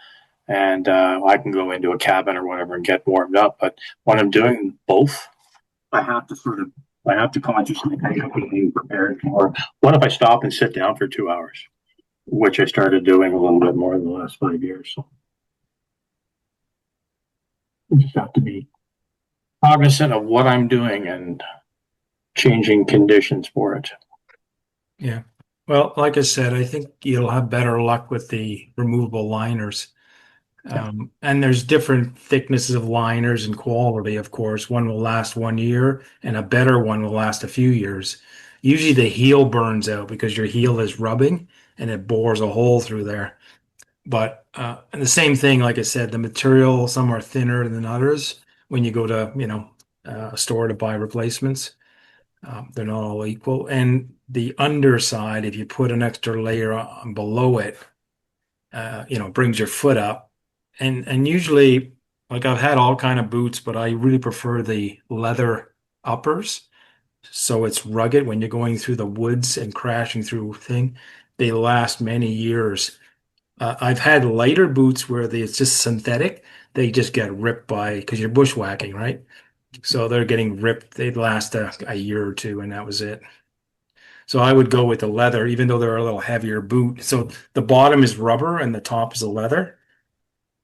and I can go into a cabin or whatever and get warmed up. But when I'm doing both, I have to sort of I have to consciously think of being prepared for what if I stop and sit down for 2 hours, which I started doing a little bit more in the last 5 years. So I just have to be cognizant of what I'm doing and changing conditions for it. Yeah. Well, like I said, I think you'll have better luck with the removable liners. And there's different thicknesses of liners and quality, of course. One will last 1 year and a better one will last a few years. Usually the heel burns out because your heel is rubbing and it bores a hole through there. But and the same thing, like I said, the material, some are thinner than others when you go to, a store to buy replacements. They're not all equal. And the underside, if you put an extra layer on below it, brings your foot up. And usually, like I've had all kind of boots, but I really prefer the leather uppers. So it's rugged when you're going through the woods and crashing through thing. They last many years. I've had lighter boots where it's just synthetic. They just get ripped because you're bushwhacking, right? So they're getting ripped. They'd last a year or two, and that was it. So I would go with the leather, even though they're a little heavier boot. So the bottom is rubber and the top is a leather.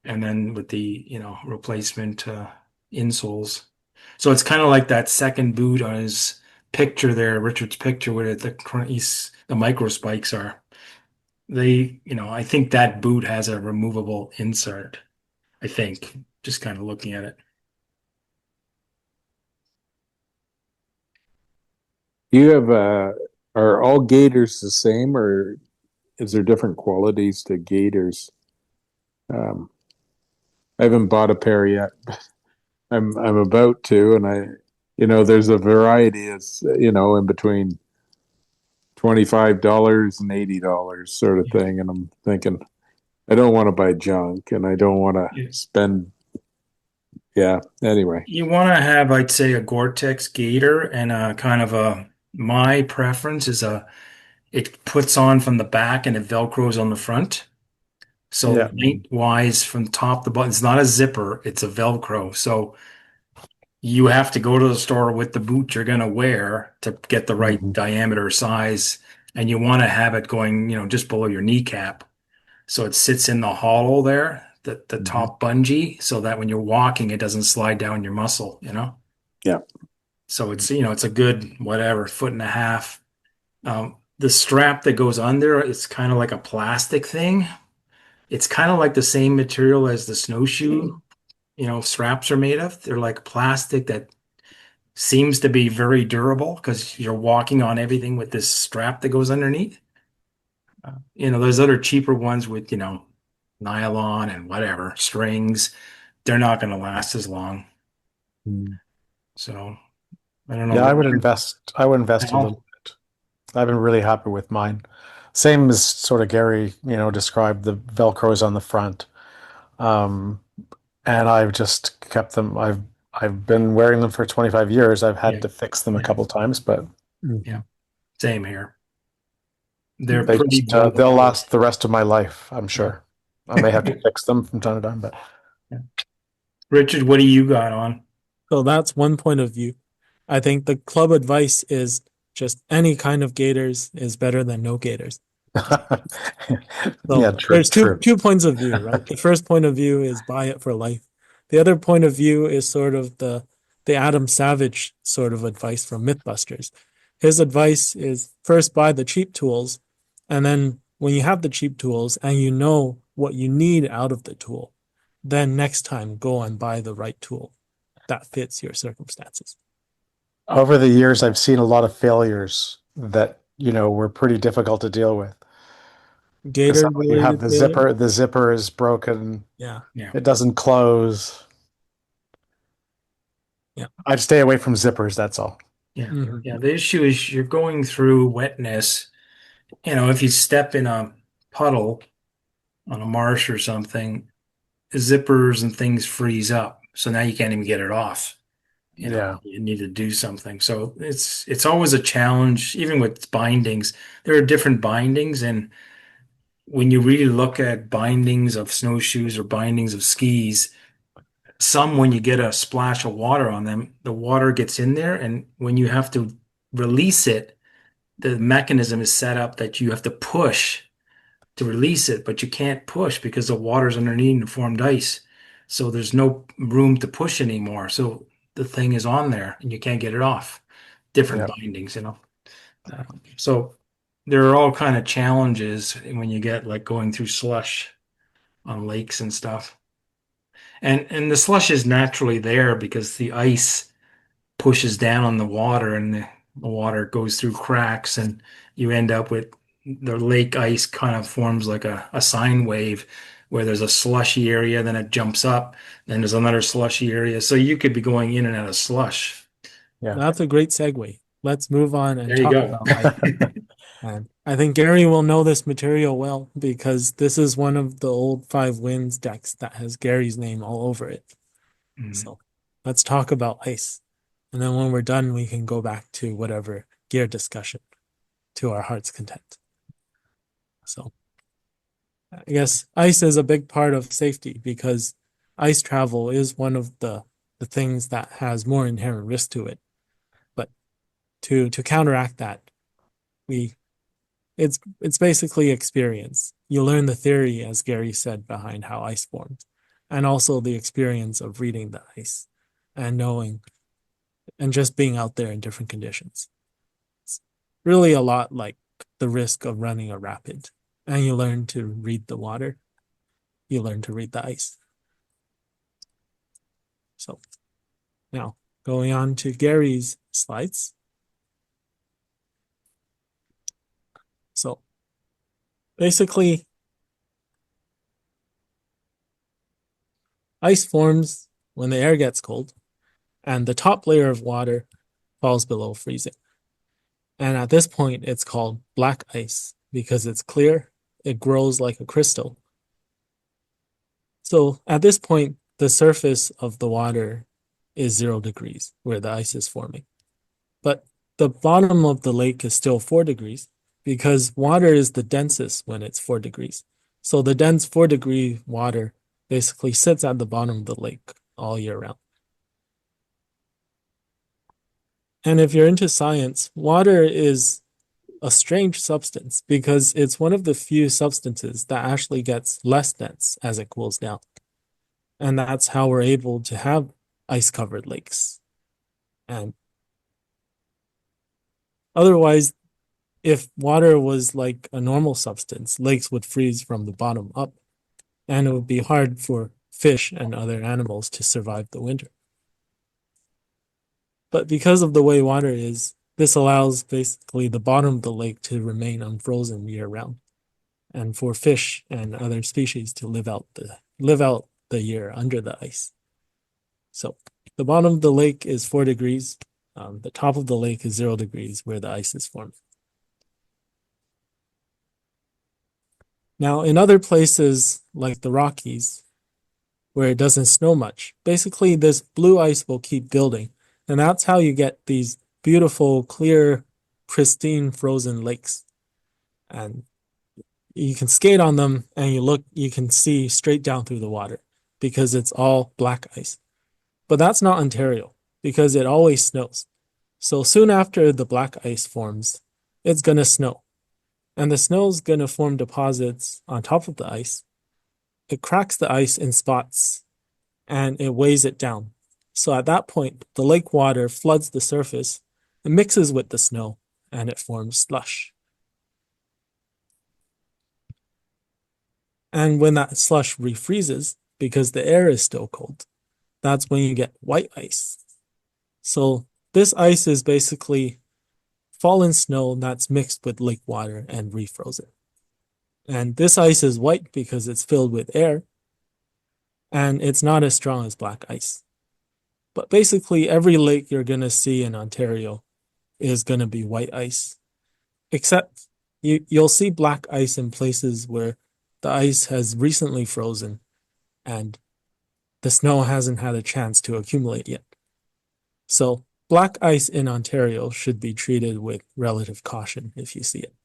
And then with the, replacement insoles. So it's kind of like that second boot on his picture there, Richard's picture, where the micro spikes are. I think that boot has a removable insert. I think, just kind of looking at it. You have are all gators the same, or is there different qualities to gators? Um, I haven't bought a pair yet. I'm about to, and there's a variety. It's in between $25 and $80 sort of Yeah. thing, and I'm thinking I don't want to buy junk, and I don't want to Yeah. spend. Yeah. Anyway. You want to have, I'd say, a Gore-Tex gaiter and a kind of my preference is it puts on from the back and it Velcros on the front. So Yeah. lengthwise from top to bottom, it's not a zipper, it's a Velcro. So you have to go to the store with the boot you're going to wear to get the right Mhm. diameter size. And you want to have it going, just below your kneecap. So it sits in the hollow there, the Mhm. top bungee, so that when you're walking, it doesn't slide down your muscle. Yeah. So it's a good, whatever, foot and a half. the strap that goes under, it's kind of like a plastic thing. It's kind of like the same material as the snowshoe, straps are made of. They're like plastic that seems to be very durable because you're walking on everything with this strap that goes underneath. There's other cheaper ones with, nylon and whatever, strings. They're not going to last as long. Mm. So I don't know, Yeah, Richard. I would invest a Al? little bit. I've been really happy with mine. Same as sort of Gary, described the Velcros on the front. Um, and I've just kept them. I've been wearing them for 25 years. I've had Yeah, to fix them a yeah, couple times, but yeah. Same here. They're they pretty just they'll bulletproof. last the rest of my life, I'm Yeah. sure. I may have to fix them from time to time, but Yeah. Richard, what do you got on? So that's one point of view. I think the club advice is just any kind of gaiters is better than no gaiters. yeah, So true, there's two true. two points of view, right? The first point of view is buy it for life. The other point of view is sort of the Adam Savage sort of advice from Mythbusters. His advice is first buy the cheap tools, and then when you have the cheap tools and you know what you need out of the tool, then next time go and buy the right tool that fits your circumstances. Over the years, I've seen a lot of failures that, were pretty difficult to deal with. Because Gator you have related failure? the zipper is broken, Yeah, Yeah, it doesn't close. yeah. I'd stay away from zippers, that's all. yeah, Mhm. yeah. The issue is you're going through wetness. If you step in a puddle on a marsh or something, zippers and things freeze up. So now you can't even get it off. Yeah. You need to do something. So it's always a challenge, even with bindings. There are different bindings, and when you really look at bindings of snowshoes or bindings of skis, some when you get a splash of water on them, the water gets in there, and when you have to release it, the mechanism is set up that you have to push to release it, but you can't push because the water's underneath and formed ice. So there's no room to push anymore. So the thing is on there and you can't get it off. Different Yeah. bindings. So there are all kind of challenges when you get like going through slush on lakes and stuff. And the slush is naturally there because the ice pushes down on the water and the water goes through cracks and you end up with the lake ice kind of forms like a sine wave where there's a slushy area, then it jumps up, then there's another slushy area. So you could be going in and out of slush. Yeah. That's a great segue. Let's move on and There you talk go. about ice. And I think Gary will know this material well because this is one of the old Five Winds decks that has Gary's name all over it. Mhm. So let's talk about ice. And then when we're done, we can go back to whatever gear discussion to our heart's content. So I guess ice is a big part of safety because ice travel is one of the things that has more inherent risk to it. But to counteract that, we it's basically experience. You learn the theory, as Gary said, behind how ice forms, and also the experience of reading the ice and knowing and just being out there in different conditions. It's really a lot like the risk of running a rapid. And you learn to read the water, you learn to read the ice. So now going on to Gary's slides. So basically, ice forms when the air gets cold and the top layer of water falls below freezing. And at this point, it's called black ice because it's clear, it grows like a crystal. So at this point, the surface of the water is 0 degrees where the ice is forming. But the bottom of the lake is still 4 degrees because water is the densest when it's 4 degrees. So the dense 4 degree water basically sits at the bottom of the lake all year round. And if you're into science, water is a strange substance because it's one of the few substances that actually gets less dense as it cools down. And that's how we're able to have ice covered lakes. And otherwise, If water was like a normal substance, lakes would freeze from the bottom up, and it would be hard for fish and other animals to survive the winter. But because of the way water is, this allows basically the bottom of the lake to remain unfrozen year round, and for fish and other species to live out the year under the ice. So the bottom of the lake is 4 degrees. The top of the lake is 0 degrees where the ice is formed. Now, in other places like the Rockies, where it doesn't snow much, basically this blue ice will keep building. And that's how you get these beautiful, clear, pristine frozen lakes. And you can skate on them and you can see straight down through the water because it's all black ice. But that's not Ontario because it always snows. So soon after the black ice forms, it's going to snow. And the snow's going to form deposits on top of the ice. It cracks the ice in spots and it weighs it down. So at that point, the lake water floods the surface, it mixes with the snow, and it forms slush. And when that slush refreezes, because the air is still cold, that's when you get white ice. So this ice is basically fallen snow that's mixed with lake water and refrozen. And this ice is white because it's filled with air, and it's not as strong as black ice. But basically, every lake you're going to see in Ontario is going to be white ice, except you'll see black ice in places where the ice has recently frozen and the snow hasn't had a chance to accumulate yet. So black ice in Ontario should be treated with relative caution if you see it.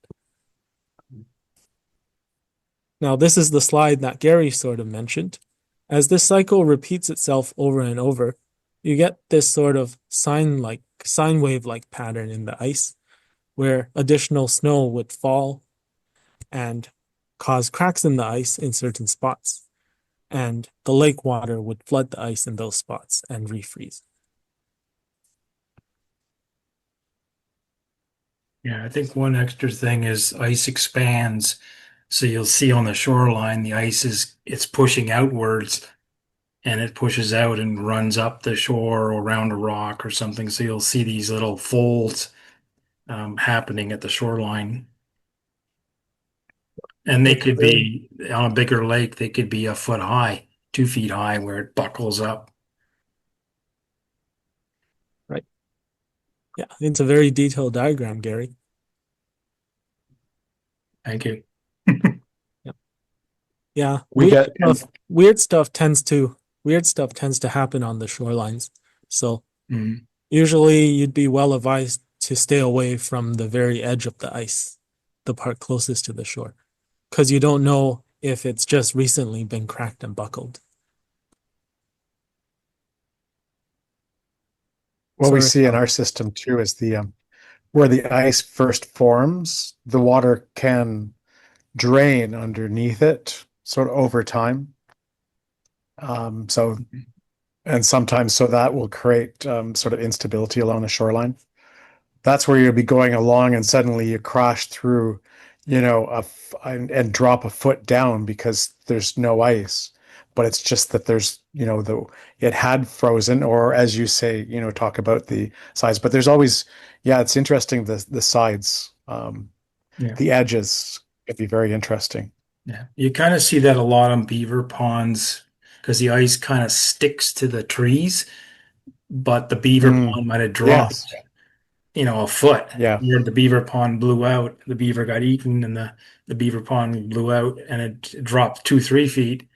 Now, this is the slide that Gary sort of mentioned. As this cycle repeats itself over and over, you get this sort of sine wave-like pattern in the ice where additional snow would fall and cause cracks in the ice in certain spots. And the lake water would flood the ice in those spots and refreeze. Yeah, I think one extra thing is ice expands. So you'll see on the shoreline, the ice it's pushing outwards and it pushes out and runs up the shore or around a rock or something. So you'll see these little folds happening at the shoreline. And they could be on a bigger lake, they could be a foot high, 2 feet high, where it buckles up. Right. Yeah, it's a very detailed diagram, Gary. Thank you. Yeah, We get weird stuff tends to happen on the shorelines. So usually you'd be well advised to stay away from the very edge of the ice, the part closest to the shore, because you don't know if it's just recently been cracked and buckled. what we see in our system too is the where the ice first forms, the water can drain underneath it sort of over time. And sometimes so that will create sort of instability along the shoreline. That's where you'll be going along and suddenly you crash through, and drop a foot down because there's no ice. But it's just that there's, it had frozen, or as you say, talk about the sides. But there's always, yeah, it's interesting the sides, the edges could be very interesting. Yeah, you kind of see that a lot on beaver ponds because the ice kind of sticks to the trees, but the beaver pond might have dropped, Yes. A foot. Yeah. Where the beaver pond blew out, the beaver got eaten, and the beaver pond blew out, and it dropped 2, 3 feet.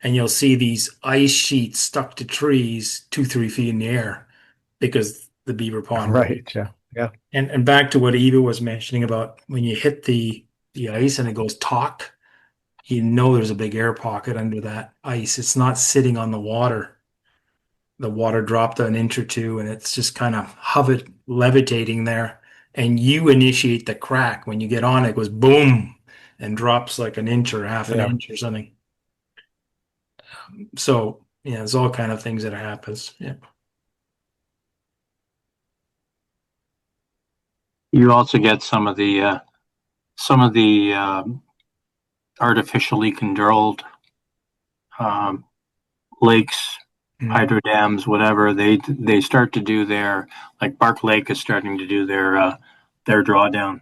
And you'll see these ice sheets stuck to trees 2, 3 feet in the air because the beaver pond. Right. Yeah. Yeah. And back to what Eva was mentioning about when you hit the ice and it goes taut, you know there's a big air pocket under that ice. It's not sitting on the water. The water dropped an inch or two and it's just kind of hovered, levitating there. And you initiate the crack. When you get on, it goes boom and drops like an inch or half an inch or something. So, yeah, there's all kind of things that happens. Yeah. You also get some of the some of the artificially controlled um, lakes, hydro dams, whatever, they start to do their, like Bark Lake is starting to do their drawdown,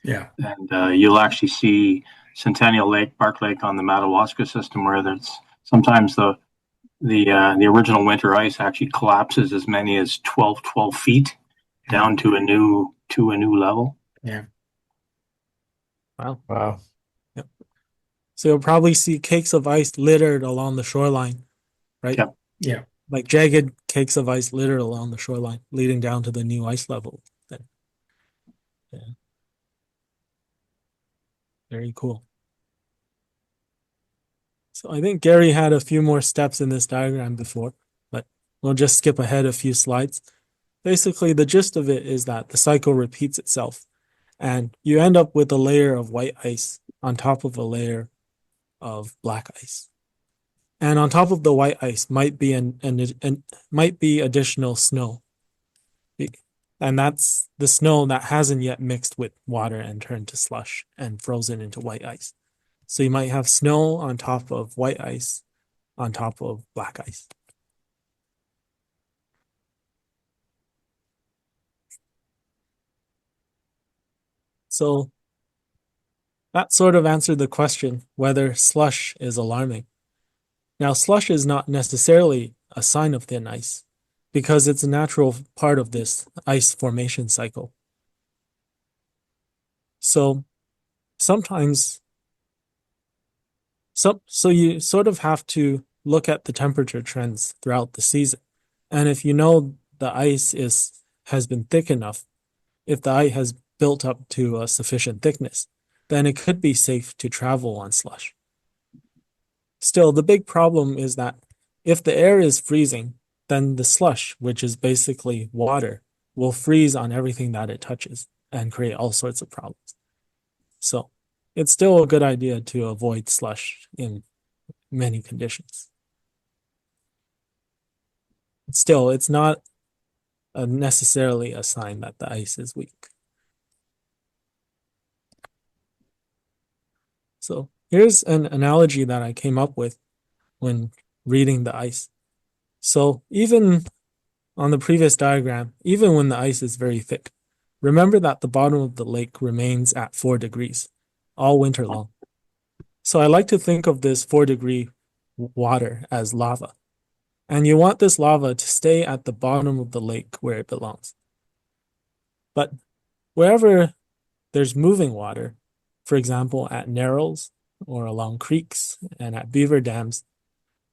Yeah. and you'll actually see Centennial Lake, Bark Lake on the Madawaska system, where that's sometimes the original winter ice actually collapses as many as 12 feet down to a new level. Yeah. Wow. Wow. Yep. So you'll probably see cakes of ice littered along the shoreline, right? Yep. Yeah. Like jagged cakes of ice littered along the shoreline, leading down to the new ice level. Then, yeah, very cool. So I think Gary had a few more steps in this diagram before, but we'll just skip ahead a few slides. Basically, the gist of it is that the cycle repeats itself, and you end up with a layer of white ice on top of a layer of black ice. And on top of the white ice might be might be additional snow. And that's the snow that hasn't yet mixed with water and turned to slush and frozen into white ice. So you might have snow on top of white ice on top of black ice. So that sort of answered the question whether slush is alarming. Now, slush is not necessarily a sign of thin ice because it's a natural part of this ice formation cycle. So sometimes, so you sort of have to look at the temperature trends throughout the season. And if you know the ice has been thick enough, if the ice has built up to a sufficient thickness, then it could be safe to travel on slush. Still, the big problem is that if the air is freezing, then the slush, which is basically water, will freeze on everything that it touches and create all sorts of problems. So it's still a good idea to avoid slush in many conditions. Still, it's not necessarily a sign that the ice is weak. So here's an analogy that I came up with when reading the ice. So even on the previous diagram, even when the ice is very thick, remember that the bottom of the lake remains at 4 degrees all winter long. So I like to think of this 4-degree water as lava. And you want this lava to stay at the bottom of the lake where it belongs. But wherever there's moving water, for example, at narrows or along creeks and at beaver dams,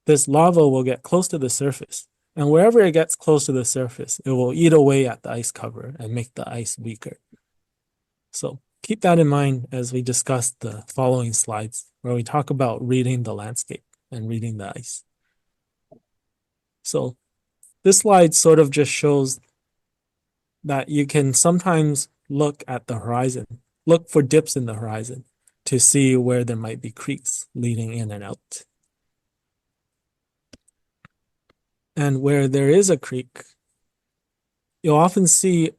this lava will get close to the surface. And wherever it gets close to the surface, it will eat away at the ice cover and make the ice weaker. So keep that in mind as we discuss the following slides, where we talk about reading the landscape and reading the ice. So this slide sort of just shows that you can sometimes look at the horizon, look for dips in the horizon to see where there might be creeks leading in and out. And where there is a creek, you'll often see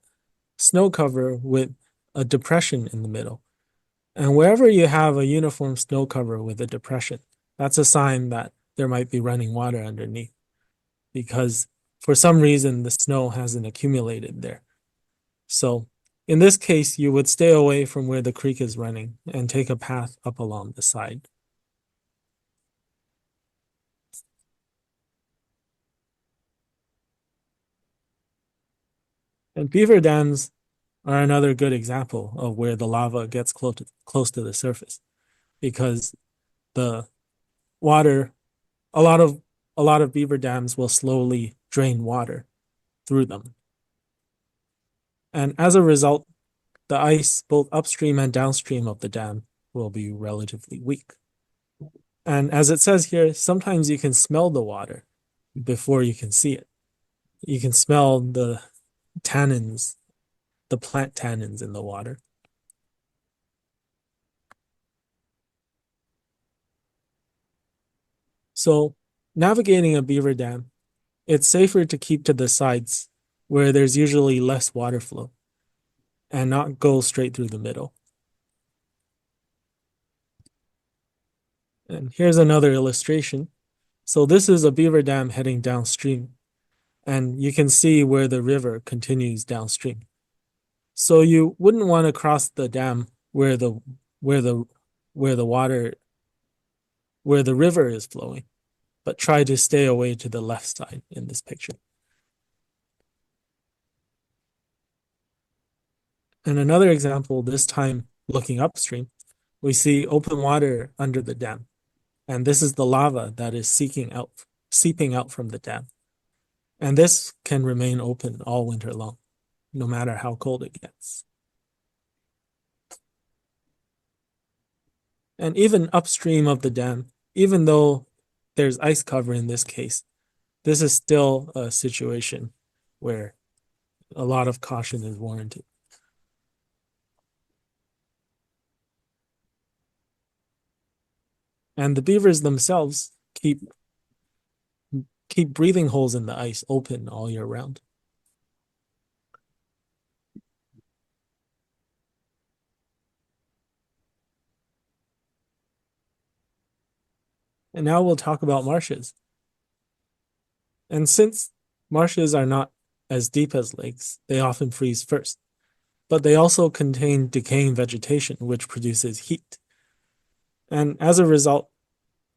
snow cover with a depression in the middle. And wherever you have a uniform snow cover with a depression, that's a sign that there might be running water underneath, because for some reason the snow hasn't accumulated there. So in this case, you would stay away from where the creek is running and take a path up along the side. And beaver dams are another good example of where the lava gets close to the surface, because the water, a lot of beaver dams will slowly drain water through them. And as a result, the ice both upstream and downstream of the dam will be relatively weak. And as it says here, sometimes you can smell the water before you can see it. You can smell the tannins, the plant tannins in the water. So navigating a beaver dam, it's safer to keep to the sides where there's usually less water flow and not go straight through the middle. And here's another illustration. So this is a beaver dam heading downstream, and you can see where the river continues downstream. So you wouldn't want to cross the dam where the where the where the water where the river is flowing, but try to stay away to the left side in this picture. And another example, this time looking upstream, we see open water under the dam. And this is the lava that is seeping out from the dam. And this can remain open all winter long, no matter how cold it gets. And even upstream of the dam, even though there's ice cover in this case, this is still a situation where a lot of caution is warranted. And the beavers themselves keep breathing holes in the ice open all year round. And now we'll talk about marshes. And since marshes are not as deep as lakes, they often freeze first. But they also contain decaying vegetation, which produces heat. And as a result,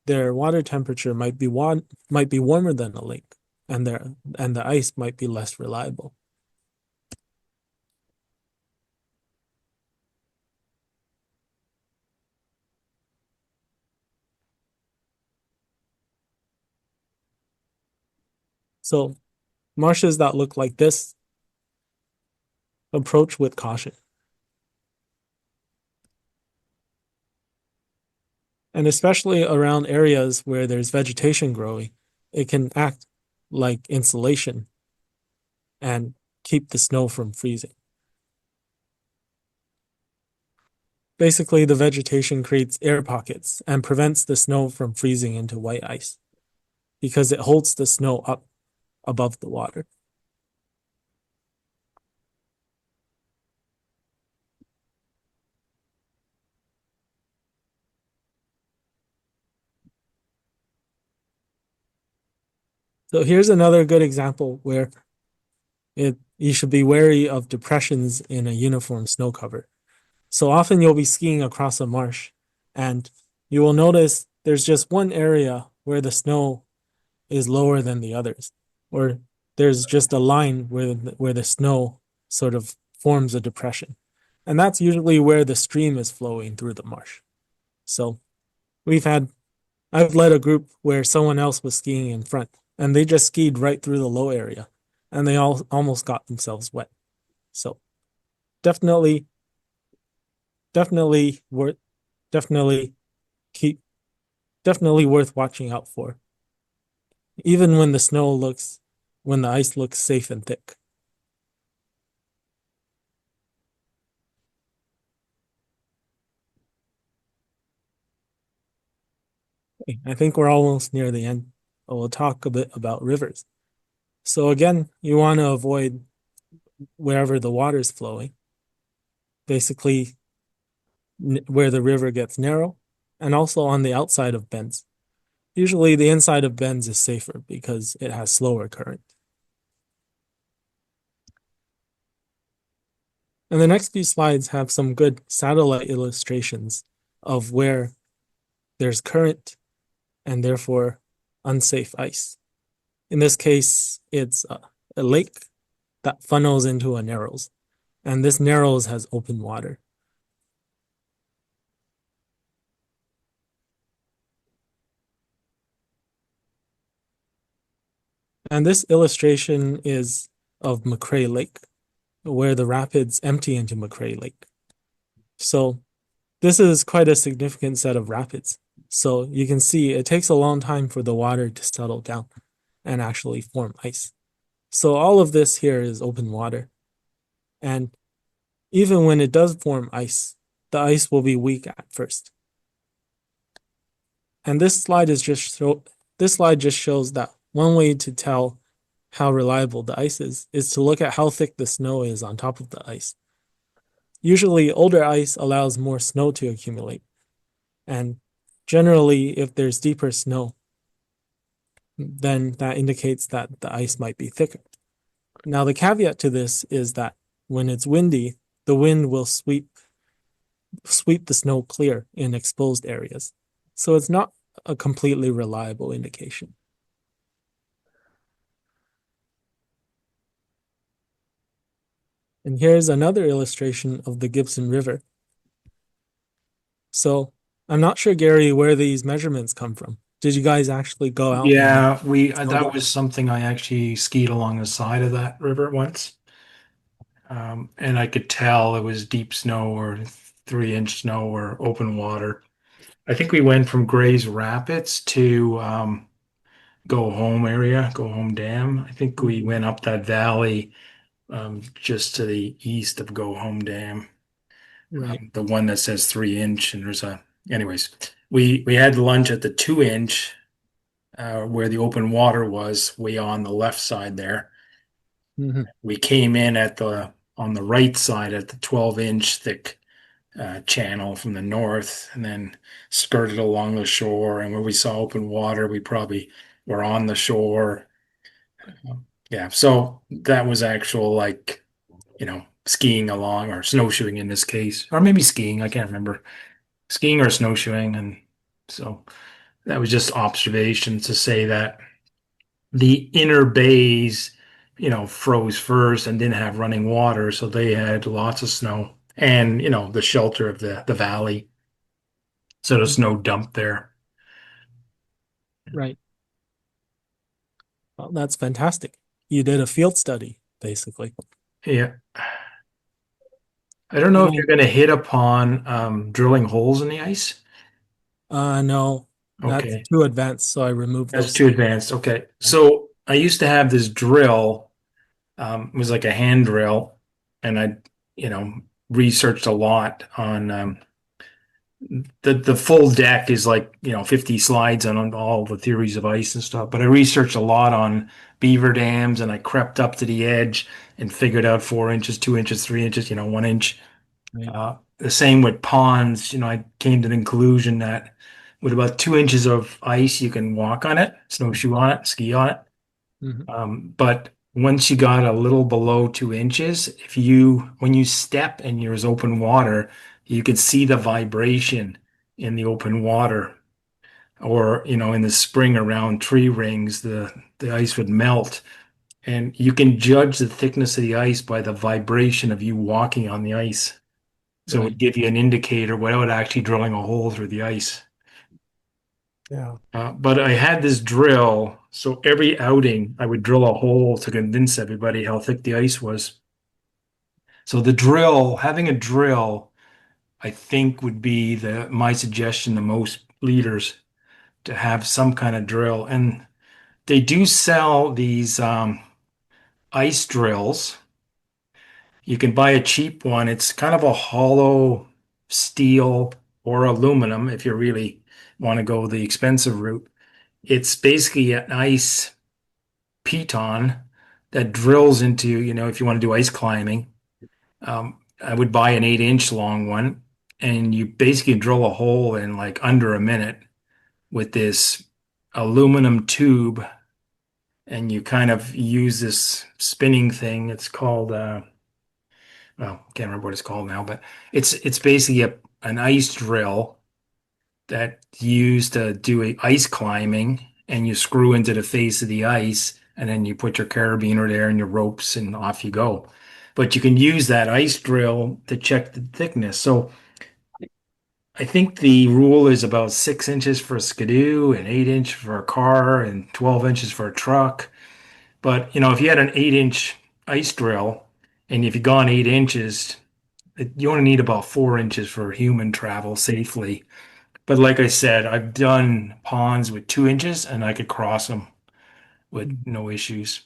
their water temperature might be warmer than a lake, and the ice might be less reliable. So marshes that look like this, approach with caution. And especially around areas where there's vegetation growing, it can act like insulation and keep the snow from freezing. Basically, the vegetation creates air pockets and prevents the snow from freezing into white ice because it holds the snow up above the water. So here's another good example where you should be wary of depressions in a uniform snow cover. So often you'll be skiing across a marsh and you will notice there's just one area where the snow is lower than the others, or there's just a line where the snow sort of forms a depression. And that's usually where the stream is flowing through the marsh. So I've led a group where someone else was skiing in front and they just skied right through the low area and they all almost got themselves wet. So definitely worth watching out for, even when the ice looks safe and thick. Okay, I think we're almost near the end. We'll talk a bit about rivers. So again, you want to avoid wherever the water is flowing, basically where the river gets narrow, and also on the outside of bends. Usually the inside of bends is safer because it has slower current. And the next few slides have some good satellite illustrations of where there's current and therefore unsafe ice. In this case, it's a lake that funnels into a narrows, and this narrows has open water. And this illustration is of McCrae Lake, where the rapids empty into McCrae Lake. So this is quite a significant set of rapids. So you can see it takes a long time for the water to settle down and actually form ice. So all of this here is open water. And even when it does form ice, the ice will be weak at first. And this slide just shows that one way to tell how reliable the ice is to look at how thick the snow is on top of the ice. Usually older ice allows more snow to accumulate, and generally, if there's deeper snow, then that indicates that the ice might be thicker. Now, the caveat to this is that when it's windy, the wind will sweep the snow clear in exposed areas. So it's not a completely reliable indication. And here's another illustration of the Gibson River. So I'm not sure, Gary, where these measurements come from. Did you guys actually go out and Yeah, that was something I actually skied along the side of that river once. And I could tell it was deep snow or 3 inch snow or open water. I think we went from Gray's Rapids to Go Home area, Go Home Dam. I think we went up that valley just to the east of Go Home Dam, right? the one that says 3 inch. And anyways, we had lunch at the 2 inch where the open water was way on the left side there. Mm-hmm. We came in on the right side at the 12 inch thick channel from the north, and then skirted along the shore. And where we saw open water, we probably were on the shore. Yeah, so that was actual like, skiing along or snowshoeing in this case, or maybe skiing. I can't remember, skiing or snowshoeing. And so that was just observation to say that the inner bays, froze first and didn't have running water, so they had lots of snow and the shelter of the valley, so the snow dumped there. Right. Well, that's fantastic. You did a field study, basically. Yeah, I don't know if you're going to hit upon drilling holes in the ice. No, that's Okay, too advanced, so I removed that's those. too advanced. Okay, so I used to have this drill. It was like a hand drill, and I, you know, researched a lot on the full deck is like 50 slides on all the theories of ice and stuff. But I researched a lot on beaver dams, and I crept up to the edge and figured out 4 inches, 2 inches, 3 inches, 1 inch. Right. The same with ponds. I came to the conclusion that with about 2 inches of ice, you can walk on it, snowshoe on it, ski on it. Mhm. But once you got a little below 2 inches, when you step and there's open water, you could see the vibration in the open water. Or, in the spring around tree rings, the ice would melt. And you can judge the thickness of the ice by the vibration of you walking on the ice. So it Right. would give you an indicator without actually drilling a hole through the ice. Yeah. But I had this drill, so every outing I would drill a hole to convince everybody how thick the ice was. So having a drill, I think would be my suggestion to most leaders to have some kind of drill. And they do sell these ice drills. You can buy a cheap one. It's kind of a hollow steel or aluminum if you really want to go the expensive route. It's basically an ice piton that drills into, if you want to do ice climbing. I would buy an 8 inch long one, and you basically drill a hole in like under a minute with this aluminum tube, and you kind of use this spinning thing. It's called, well, I can't remember what it's called now, but it's basically an ice drill that used to do ice climbing, and you screw into the face of the ice, and then you put your carabiner there and your ropes, and off you go. But you can use that ice drill to check the thickness. So I think the rule is about 6 inches for a skidoo and 8 inch for a car and 12 inches for a truck. But if you had an 8 inch ice drill, and if you gone 8 inches, you only need about 4 inches for human travel safely. But like I said, I've done ponds with 2 inches, and I could cross them with no issues.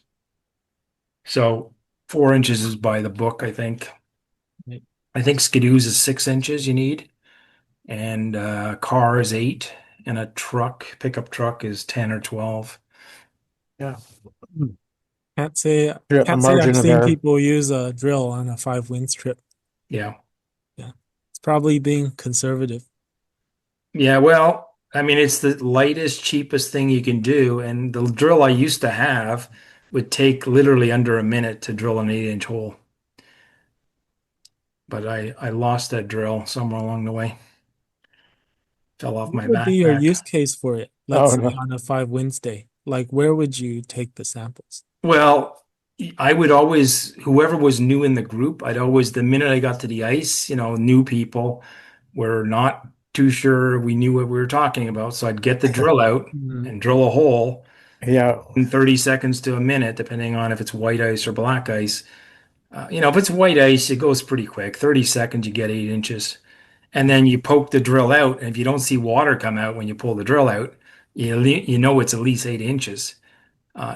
So 4 inches is by the book, I think. Right. I think skidoos is 6 inches you need, and a car is 8, and a pickup truck is 10 or 12. Yeah. Can't say Yeah, a can't say I've margin of seen error. people use a drill on a 5 winds trip. Yeah. Yeah. It's probably being conservative. Yeah, well, I mean, it's the lightest, cheapest thing you can do. And the drill I used to have would take literally under a minute to drill an 8-inch hole. But I lost that drill somewhere along the way. Fell off What my would be your backpack. use case for it? Let's Oh say no. on a five Wednesday. Like, where would you take the samples? Well, I would always, whoever was new in the group, I'd always, the minute I got to the ice, new people were not too sure we knew what we were talking about. So I'd get the drill out Mhm. and drill a hole Yeah. in 30 seconds to a minute, depending on if it's white ice or black ice. If it's white ice, it goes pretty quick. 30 seconds, you get 8 inches. And then you poke the drill out. And if you don't see water come out when you pull the drill out, you know it's at least 8 inches.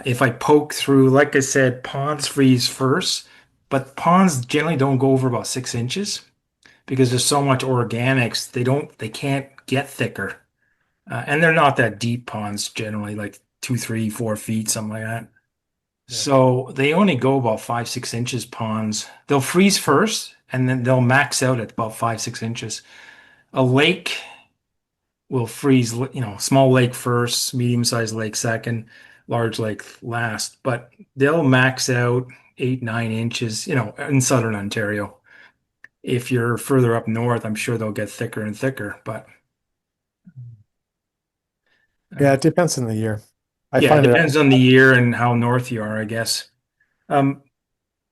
If I poke through, like I said, ponds freeze first, but ponds generally don't go over about 6 inches because there's so much organics. They can't get thicker. And they're not that deep ponds generally, like 2, 3, 4 feet, something like that. Yeah. So they only go about 5, 6 inches ponds. They'll freeze first and then they'll max out at about 5, 6 inches. A lake will freeze, small lake first, medium-sized lake second, large lake last, but they'll max out 8, 9 inches, in southern Ontario. If you're further up north, I'm sure they'll get thicker and thicker, but Yeah, uh, it depends on the year. I yeah, it find it. depends on the year and how north you are, I guess. Um,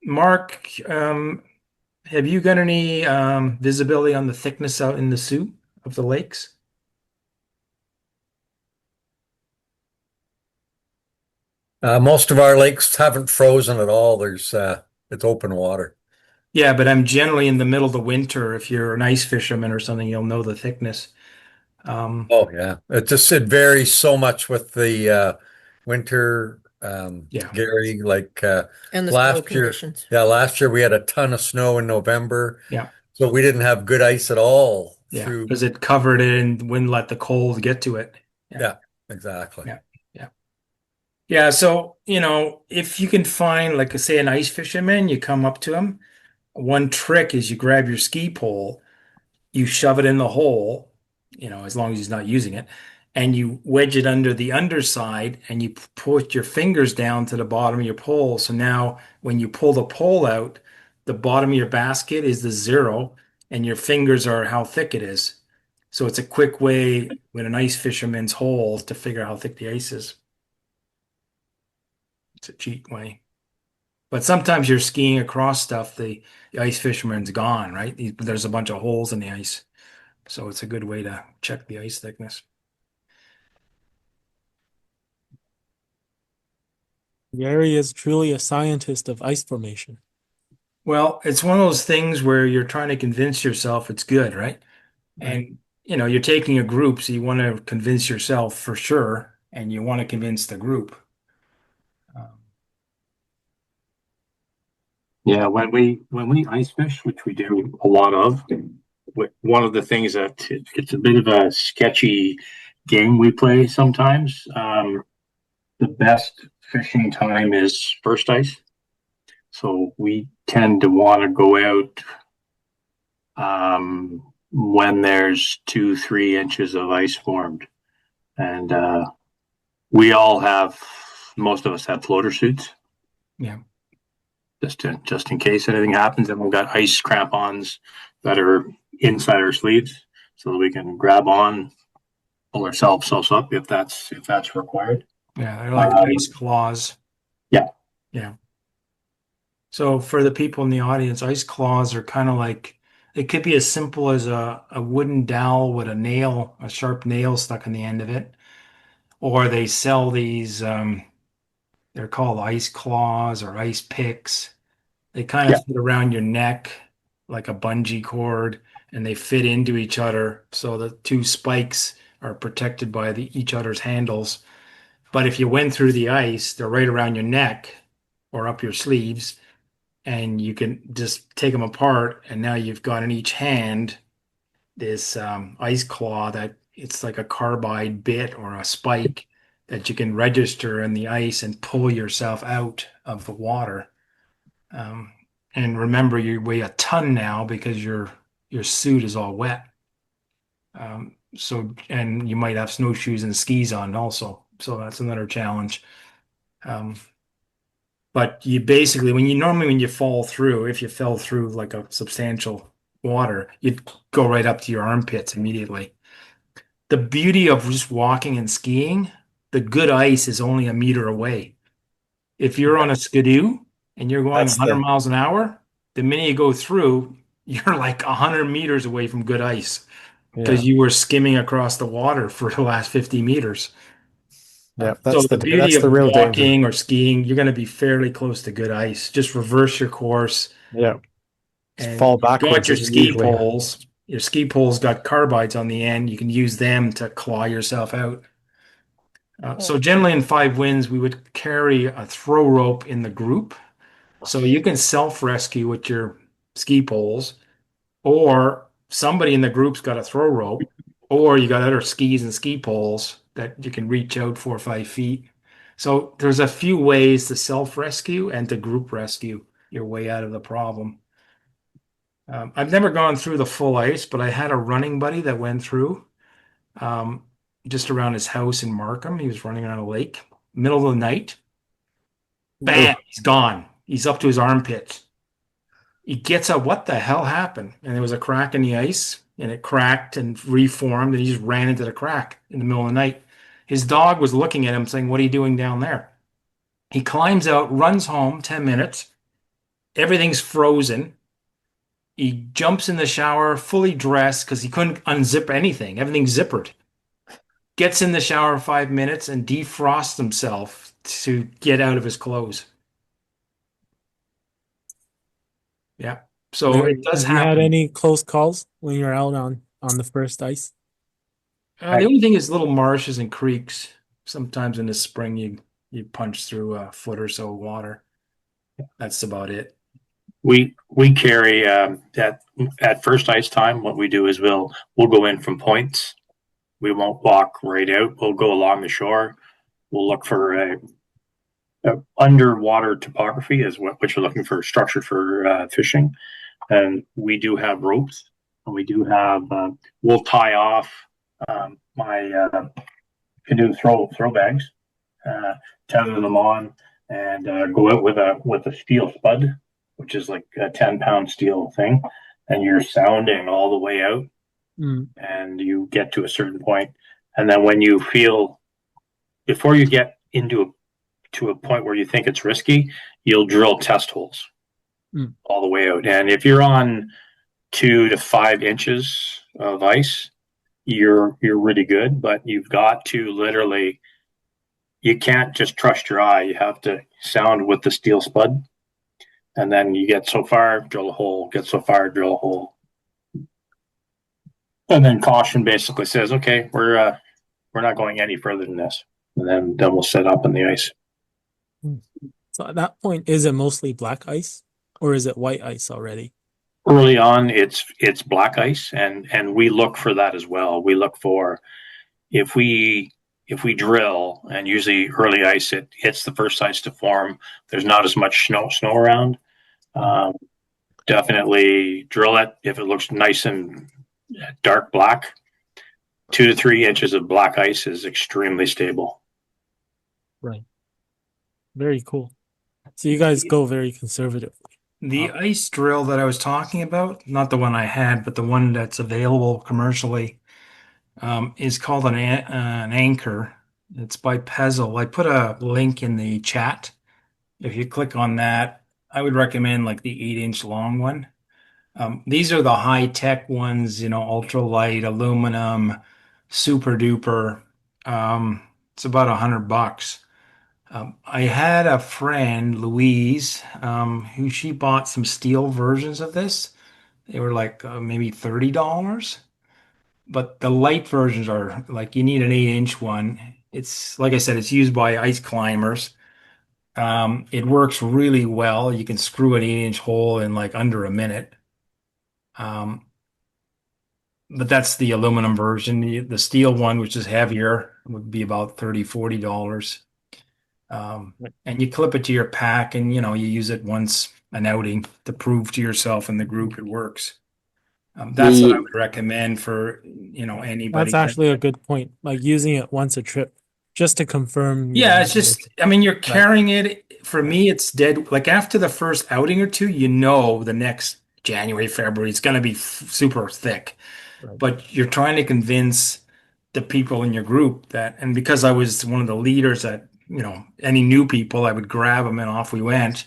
Mark, have you got any visibility on the thickness out in the Soo of the lakes? Most of our lakes haven't frozen at all. It's open water. Yeah, but I'm generally in the middle of the winter. If you're an ice fisherman or something, you'll know the thickness. Um, Oh yeah. It varies so much with the winter, yeah, Gary, like And the snow last year. conditions. Yeah, last year we had a ton of snow in November. yeah, So we didn't have good ice at all yeah, through. because it covered it and wouldn't let the cold get to it. Yeah, Yeah, exactly. yeah, yeah. Yeah, so, if you can find, like, say, an ice fisherman, you come up to him. One trick is you grab your ski pole, you shove it in the hole, as long as he's not using it, and you wedge it under the underside and you put your fingers down to the bottom of your pole. So now when you pull the pole out, the bottom of your basket is the zero and your fingers are how thick it is. So it's a quick way with an ice fisherman's hole to figure out how thick the ice is. It's a cheat way. But sometimes you're skiing across stuff, the ice fisherman's gone, right? There's a bunch of holes in the ice. So it's a good way to check the ice thickness. Gary is truly a scientist of ice formation. Well, it's one of those things where you're trying to convince yourself it's good, right? Right. And you're taking a group, so you want to convince yourself for sure, and you want to convince the group. Um, Yeah, when we ice fish, which we do a lot of, one of the things that it's a bit of a sketchy game we play sometimes. The best fishing time is first ice, so we tend to want to go out when there's 2, 3 inches of ice formed, and most of us have floater suits yeah, just in case anything happens, and we've got ice crampons that are inside our sleeves, so that we can grab on, pull ourselves up if that's required. yeah, they're like Um, ice claws. yeah, Yeah. So for the people in the audience, ice claws are kind of like it could be as simple as a wooden dowel with a sharp nail stuck in the end of it, or they sell these. They're called ice claws or ice picks. They kind yeah, of fit around your neck like a bungee cord, and they fit into each other. So the two spikes are protected by each other's handles. But if you went through the ice, they're right around your neck or up your sleeves, and you can just take them apart. And now you've got in each hand this ice claw that it's like a carbide bit or a spike that you can register in the ice and pull yourself out of the water. Um, and remember, you weigh a ton now because your suit is all wet. And you might have snowshoes and skis on also. So that's another challenge. Um, but you basically, when you fall through, if you fell through like a substantial water, you'd go right up to your armpits immediately. The beauty of just walking and skiing, the good ice is only a meter away. If you're on a skidoo and you're going That's 100 the miles an hour, the minute you go through, you're like 100 meters away from good ice yeah, because you were skimming across the water for the last 50 meters. yeah. So the beauty That's of the real danger. walking or skiing, you're going to be fairly close to good ice. Just reverse your course Yeah, just and fall you've got backwards your is ski usually. poles. Your ski poles got carbides on the end. You can use them to claw yourself out. So generally in five winds, we would carry a throw rope in the group. So you can self-rescue with your ski poles, or somebody in the group's got a throw rope, or you got other skis and ski poles that you can reach out 4 or 5 feet. So there's a few ways to self-rescue and to group rescue your way out of the problem. I've never gone through the full ice, but I had a running buddy that went through um, just around his house in Markham. He was running on a lake, middle of the night. Bam, Oh, he's gone. He's up to his armpits. He gets up, what the hell happened? And there was a crack in the ice, and it cracked and reformed, and he just ran into the crack in the middle of the night. His dog was looking at him saying, "What are you doing down there?" He climbs out, runs home, 10 minutes. Everything's frozen. He jumps in the shower, fully dressed because he couldn't unzip anything. Everything's zippered. Gets in the shower 5 minutes and defrosts himself to get out of his clothes. Yeah. So it does Have you had happen. any close calls when you're out on the first ice? The I, only thing is little marshes and creeks. Sometimes in the spring you punch through a foot or so of water. That's about it. we carry at first ice time. What we do is we'll go in from points. We won't walk right out. We'll go along the shore. We'll look for a underwater topography is what you're looking for structure for fishing. And we do have ropes. And we do have we'll tie off my canoe throw bags, uh, tether them on, and go out with a steel spud, which is like a 10-pound steel thing, and you're sounding all the way out, Mm, and you get to a certain point, and then when you feel before you get to a point where you think it's risky, you'll drill test holes mm, all the way out, and if you're on 2 to 5 inches of ice, you're really good, but you've got to literally you can't just trust your eye. You have to sound with the steel spud, and then you get so far, drill a hole. Get so far, drill a hole, and then caution basically says, "Okay, we're not going any further than this." And then we'll set up in the ice. mm. So at that point, is it mostly black ice or is it white ice already? Early on, it's black ice, and we look for that as well. We look for if we if we drill, and usually early ice it hits the first ice to form. There's not as much snow around. Mm, Um, Definitely drill it if it looks nice and dark black. 2 to 3 inches of black ice is extremely stable. right. Very cool. So you guys go very conservative. The Uh, ice drill that I was talking about, not the one I had, but the one that's available commercially, is called an anchor. It's by Pezzel. I put a link in the chat. If you click on that, I would recommend like the 8-inch long one. These are the high tech ones, ultralight, aluminum, super duper. It's about $100. I had a friend, Louise, who she bought some steel versions of this. They were like maybe $30, but the light versions are like you need an 8-inch one. It's like I said, it's used by ice climbers. It works really well. You can screw an 8-inch hole in like under a minute. Um, but that's the aluminum version. The steel one, which is heavier, would be about $30, $40. And you clip it to your pack and you use it once an outing to prove to yourself and the group it works. That's what I We would recommend for, That's anybody that. actually a good point. Like using it once a trip just to confirm your Yeah, it's just, information. I mean, you're Right. carrying it. For me, it's dead. Like after the first outing or two, the next January, February, it's going to be super thick. Right. But you're trying to convince the people in your group that, and because I was one of the leaders that, any new people, I would grab them and off we went.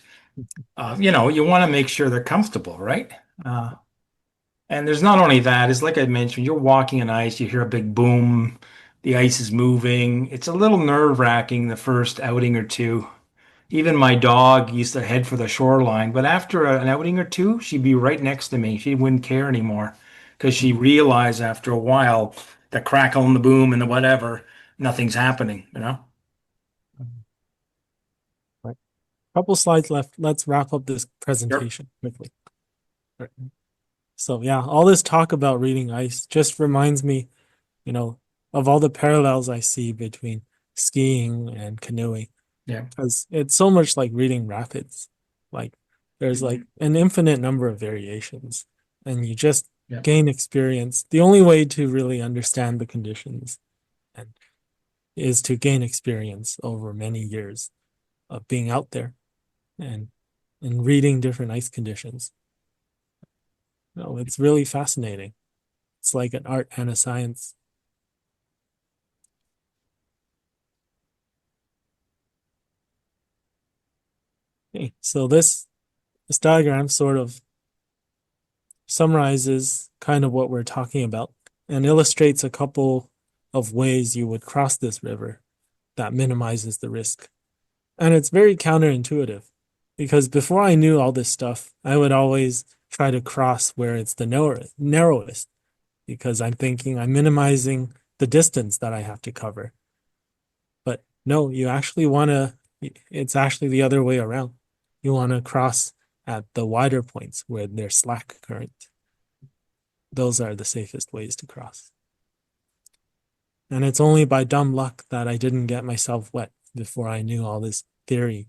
You want to make sure they're comfortable, right? Uh, and there's not only that, it's like I mentioned, you're walking on ice, you hear a big boom, the ice is moving. It's a little nerve-wracking the first outing or two. Even my dog used to head for the shoreline, but after an outing or two, she'd be right next to me. She wouldn't care anymore because she realized after a while the crackle and the boom and the whatever, nothing's happening. Right. Couple slides left. Let's wrap up this Yep. presentation quickly. Right. So yeah, all this talk about reading ice just reminds me, you know, of all the parallels I see between skiing and canoeing. Yeah. Because it's so much like reading rapids. Like there's like an infinite number of variations, and you just Yeah. gain experience. The only way to really understand the conditions and is to gain experience over many years of being out there and reading different ice conditions. No, it's really fascinating. It's like an art and a science. Okay, so this diagram sort of summarizes kind of what we're talking about and illustrates a couple of ways you would cross this river that minimizes the risk. And it's very counterintuitive because before I knew all this stuff, I would always try to cross where it's the narrowest because I'm thinking I'm minimizing the distance that I have to cover. But no, it's actually the other way around. You want to cross at the wider points where there's slack current. Those are the safest ways to cross. And it's only by dumb luck that I didn't get myself wet before I knew all this theory.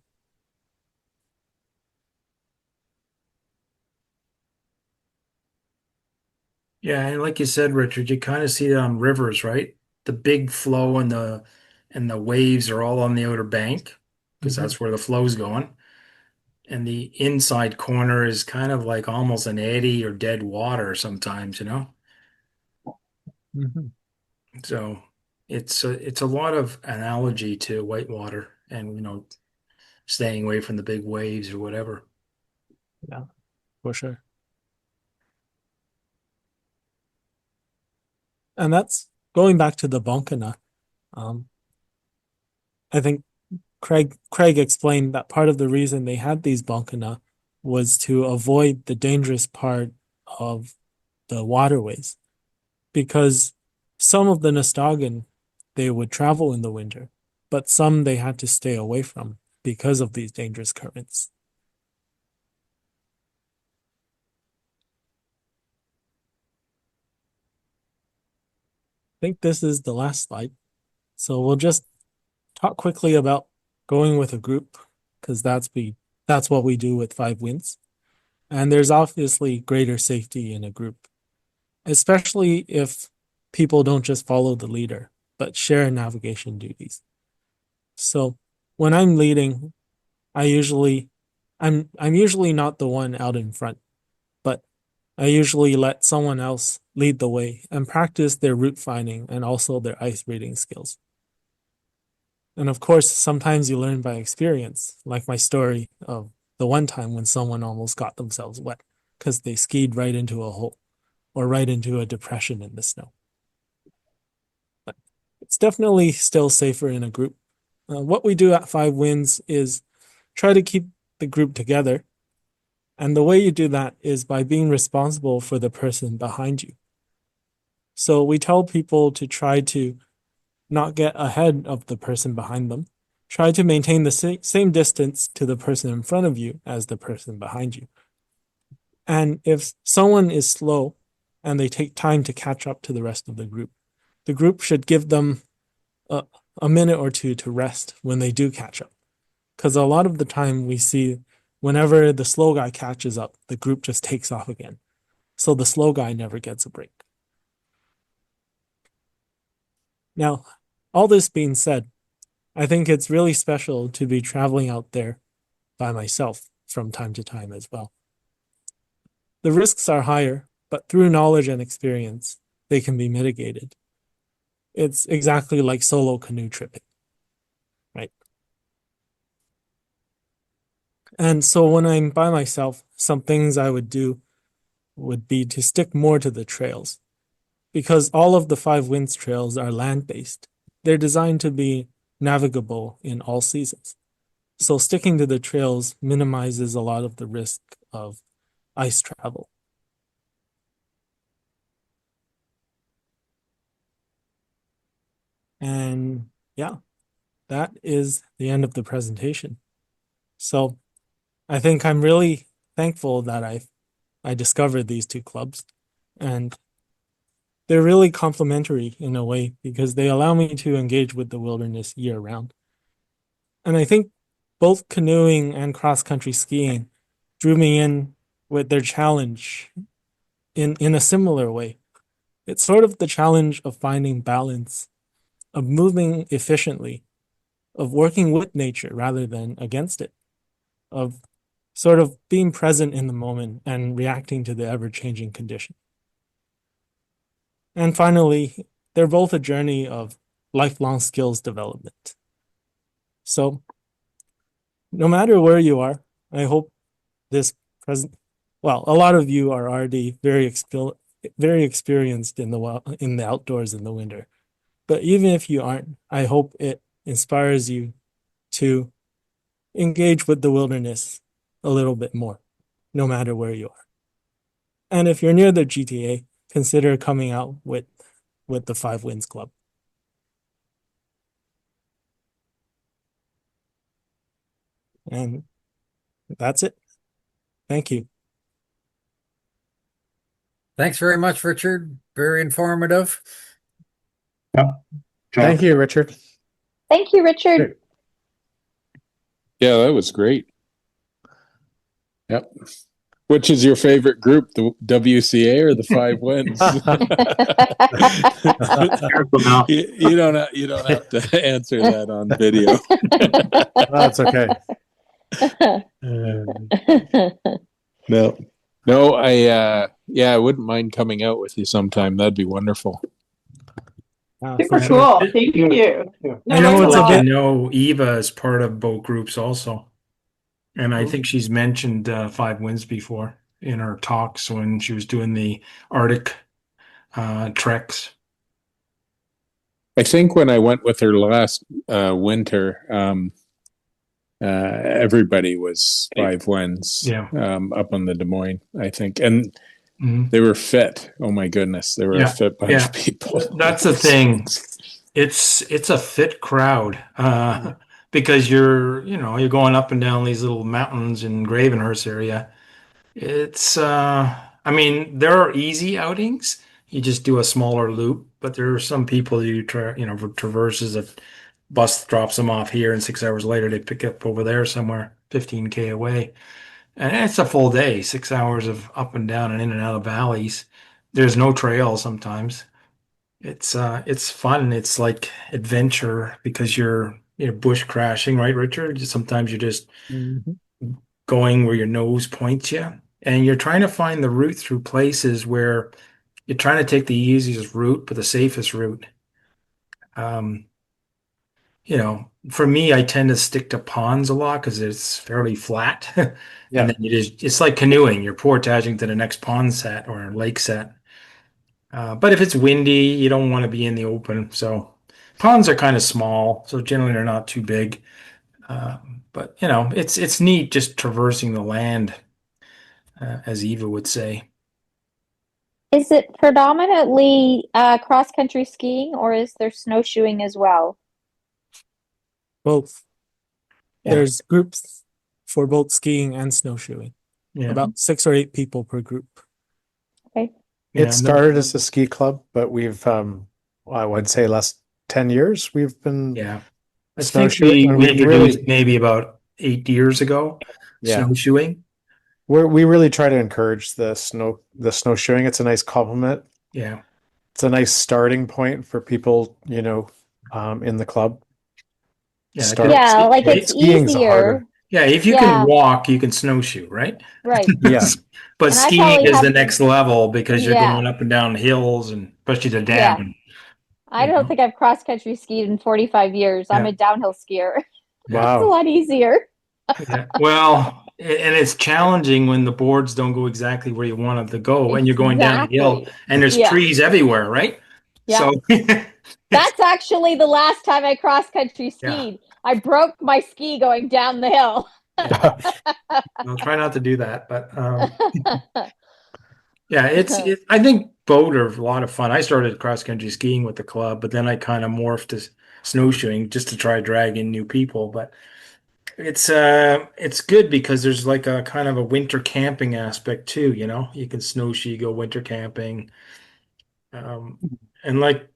Yeah, and like you said, Richard, you kind of see it on rivers, right? The big flow and the waves are all on the outer bank because Mhm. that's where the flow's going. And the inside corner is kind of like almost an eddy or dead water sometimes. Mhm. So it's a lot of analogy to whitewater and staying away from the big waves or whatever. Yeah, for sure. And that's going back to the Bonkana. Um, I think Craig explained that part of the reason they had these Bonkana was to avoid the dangerous part of the waterways because some of the Nostagan they would travel in the winter, but some they had to stay away from because of these dangerous currents. I think this is the last slide. So we'll just talk quickly about going with a group because that's what we do with Five Winds. And there's obviously greater safety in a group, especially if people don't just follow the leader, but share navigation duties. So when I'm leading, I usually I'm usually not the one out in front, but I usually let someone else lead the way and practice their route finding and also their ice reading skills. And of course, sometimes you learn by experience, like my story of the one time when someone almost got themselves wet because they skied right into a hole or right into a depression in the snow. But it's definitely still safer in a group. What we do at Five Winds is try to keep the group together. And the way you do that is by being responsible for the person behind you. So we tell people to try to not get ahead of the person behind them. Try to maintain the same distance to the person in front of you as the person behind you. And if someone is slow and they take time to catch up to the group should give them a, a minute or two to rest when they do catch up. Because a lot of the time we see whenever the slow guy catches up, the group just takes off again. so the slow guy never gets a break. Now, all this being said, I think it's really special to be traveling out there by myself from time to time as well. The risks are higher, but through knowledge and experience, they can be mitigated. It's exactly like solo canoe tripping, right? And so when I'm by myself, some things I would do would be to stick more to the trails, because all of the Five Winds trails are land-based. They're designed to be navigable in all seasons. So sticking to the trails minimizes a lot of the risk of ice travel. And yeah, that is the end of the presentation. So I think I'm really thankful that I discovered these two clubs, and they're really complementary in a way because they allow me to engage with the wilderness year round. And I think both canoeing and cross-country skiing drew me in with their challenge in a similar way. It's sort of the challenge of finding balance, of moving efficiently, of working with nature rather than against it, of sort of being present in the moment and reacting to the ever-changing condition. And finally, they're both a journey of lifelong skills development. So no matter where you are, I hope this well, a lot of you are already very experienced in the outdoors in the winter. But even if you aren't, I hope it inspires you to engage with the wilderness a little bit more, no matter where you are. And if you're near the GTA, consider coming out with the Five Winds Club. And that's it. Thank you. Thanks very much, Richard. Very informative. Thank you, Richard. Thank you, Richard. Yeah, that was great. Yep. Which is your favorite group, the WCA or the Five Winds? Careful now. You don't have to answer that on video. That's okay. No. No, I wouldn't mind coming out with you sometime. That'd be wonderful. Super Yeah. cool. Thank you. I know it's it's a bit- I know Eva is part of boat groups also. And I think she's mentioned Five Winds before in her talks when she was doing the Arctic treks. I think when I went with her last winter, everybody was Five Winds Yeah. up on the Des Moines, I think. And Mhm. they were fit. Oh my goodness. They were a Yeah, fit bunch yeah. of people. That's the thing. It's a fit crowd because you're going up and down these little mountains in Gravenhurst area. It's I mean, there are easy outings. You just do a smaller loop, but there are some people you try, for traverses. A bus drops them off here, and 6 hours later they pick up over there somewhere 15K away. And it's a full day, 6 hours of up and down and in and out of valleys. There's no trail sometimes. It's fun. It's like adventure because you're bush crashing, right, Richard? Sometimes you're just going where your nose points you, and you're trying to find the route through places where you're trying to take the easiest route, but the safest route. Um, for me, I tend to stick to ponds a lot because it's fairly flat. Yeah. And then it's like canoeing. You're portaging to the next pond set or lake set. But if it's windy, you don't want to be in the open. So ponds are kind of small, so generally they're not too big. But it's neat just traversing the land, as Eva would say. Is it predominantly cross-country skiing, or is there snowshoeing as well? Both. Yeah. There's groups for both skiing and snowshoeing. Yeah. About 6 or 8 people per group. Okay. Yeah, It started as a ski club, but we've, I would say last 10 years, we've been Yeah. I think snowshoeing. we And we introduced really, maybe about 8 years ago, yeah, snowshoeing. we really try to encourage the snowshoeing. It's a nice compliment. Yeah. It's a nice starting point for people, in the club. Yeah. Start Yeah, like it's skiing's harder. easier. Yeah. If you can Yeah, walk, you can snowshoe, right? right. Yeah. But And I skiing probably is the have, next level because you're yeah, going up and down hills and especially the yeah. down, I you don't know? think I've cross country skied in 45 years. I'm Yeah. a downhill skier. Yeah. It's a Wow. lot easier. Yeah. Well, and it's challenging when the boards don't go exactly where you want them to go and you're going down a hill Exactly. and there's Yeah, trees everywhere, right? yeah. So it's, That's actually the last time I cross country yeah. skied. I broke my ski going down the hill. Yeah. I'll try not to do that, but yeah, I think boat are a lot of fun. I started cross country skiing with the club, but then I kind of morphed to snowshoeing just to try drag in new people. But it's good because there's like a kind of a winter camping aspect too, you know. You can snowshoe, go winter camping. Um, and like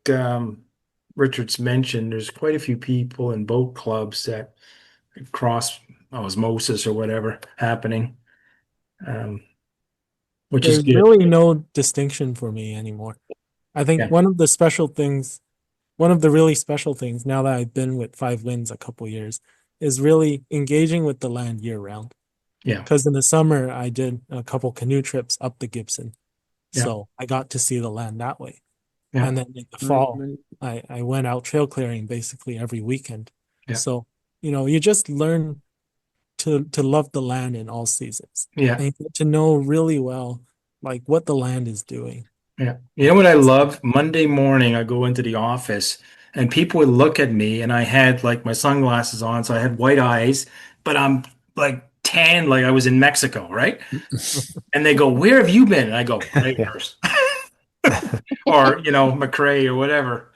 Richard's mentioned, there's quite a few people in boat clubs that cross osmosis or whatever happening, um, which is There's good. really no distinction for me anymore. I think Yeah, one of the really special things now that I've been with Five Winds a couple years is really engaging with the land year round. yeah, Because in the summer I did a couple canoe trips up the Gibson. yeah, So I got to see the land that way. yeah, And then in the fall, I went out trail clearing basically every weekend. yeah, So, you just learn to love the land in all seasons yeah, and you get to know really well like what the land is doing. yeah. You know what I love? Monday morning, I go into the office and people would look at me, and I had like my sunglasses on, so I had white eyes, but I'm like tan, like I was in Mexico, right? And they go, "Where have you been?" And I go, Yeah. "Lakehurst," or McRae or whatever.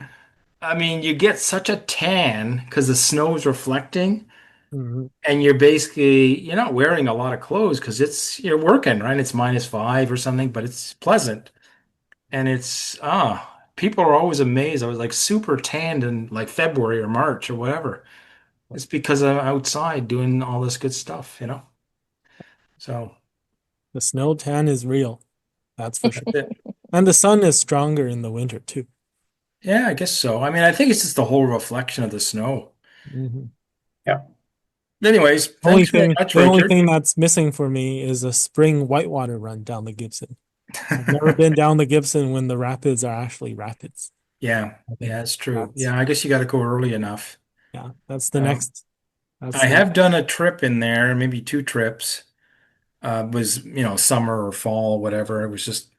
I mean, you get such a tan because the snow is reflecting, Mhm. and you're basically you're not wearing a lot of clothes because you're working, right? It's -5 or something, but it's pleasant. And people are always amazed. I was like super tanned in like February or March or whatever. It's because I'm outside doing all this good stuff, you know? So The snow tan is real, that's for sure. that's it. And the sun is stronger in the winter too. Yeah, I guess so. I mean, I think it's just the whole reflection of the snow. Mhm. Yeah. Anyways, Only thanks very thing, much, the only Richard. thing that's missing for me is a spring whitewater run down the Gibson. I've never been down the Gibson when the rapids are actually rapids. Yeah, I think yeah, it's true. that's Yeah, I guess you got to go early enough. yeah, that's the Um, next. That's I the have done a trip in there, maybe two trips. Was, summer or fall, whatever. It was just,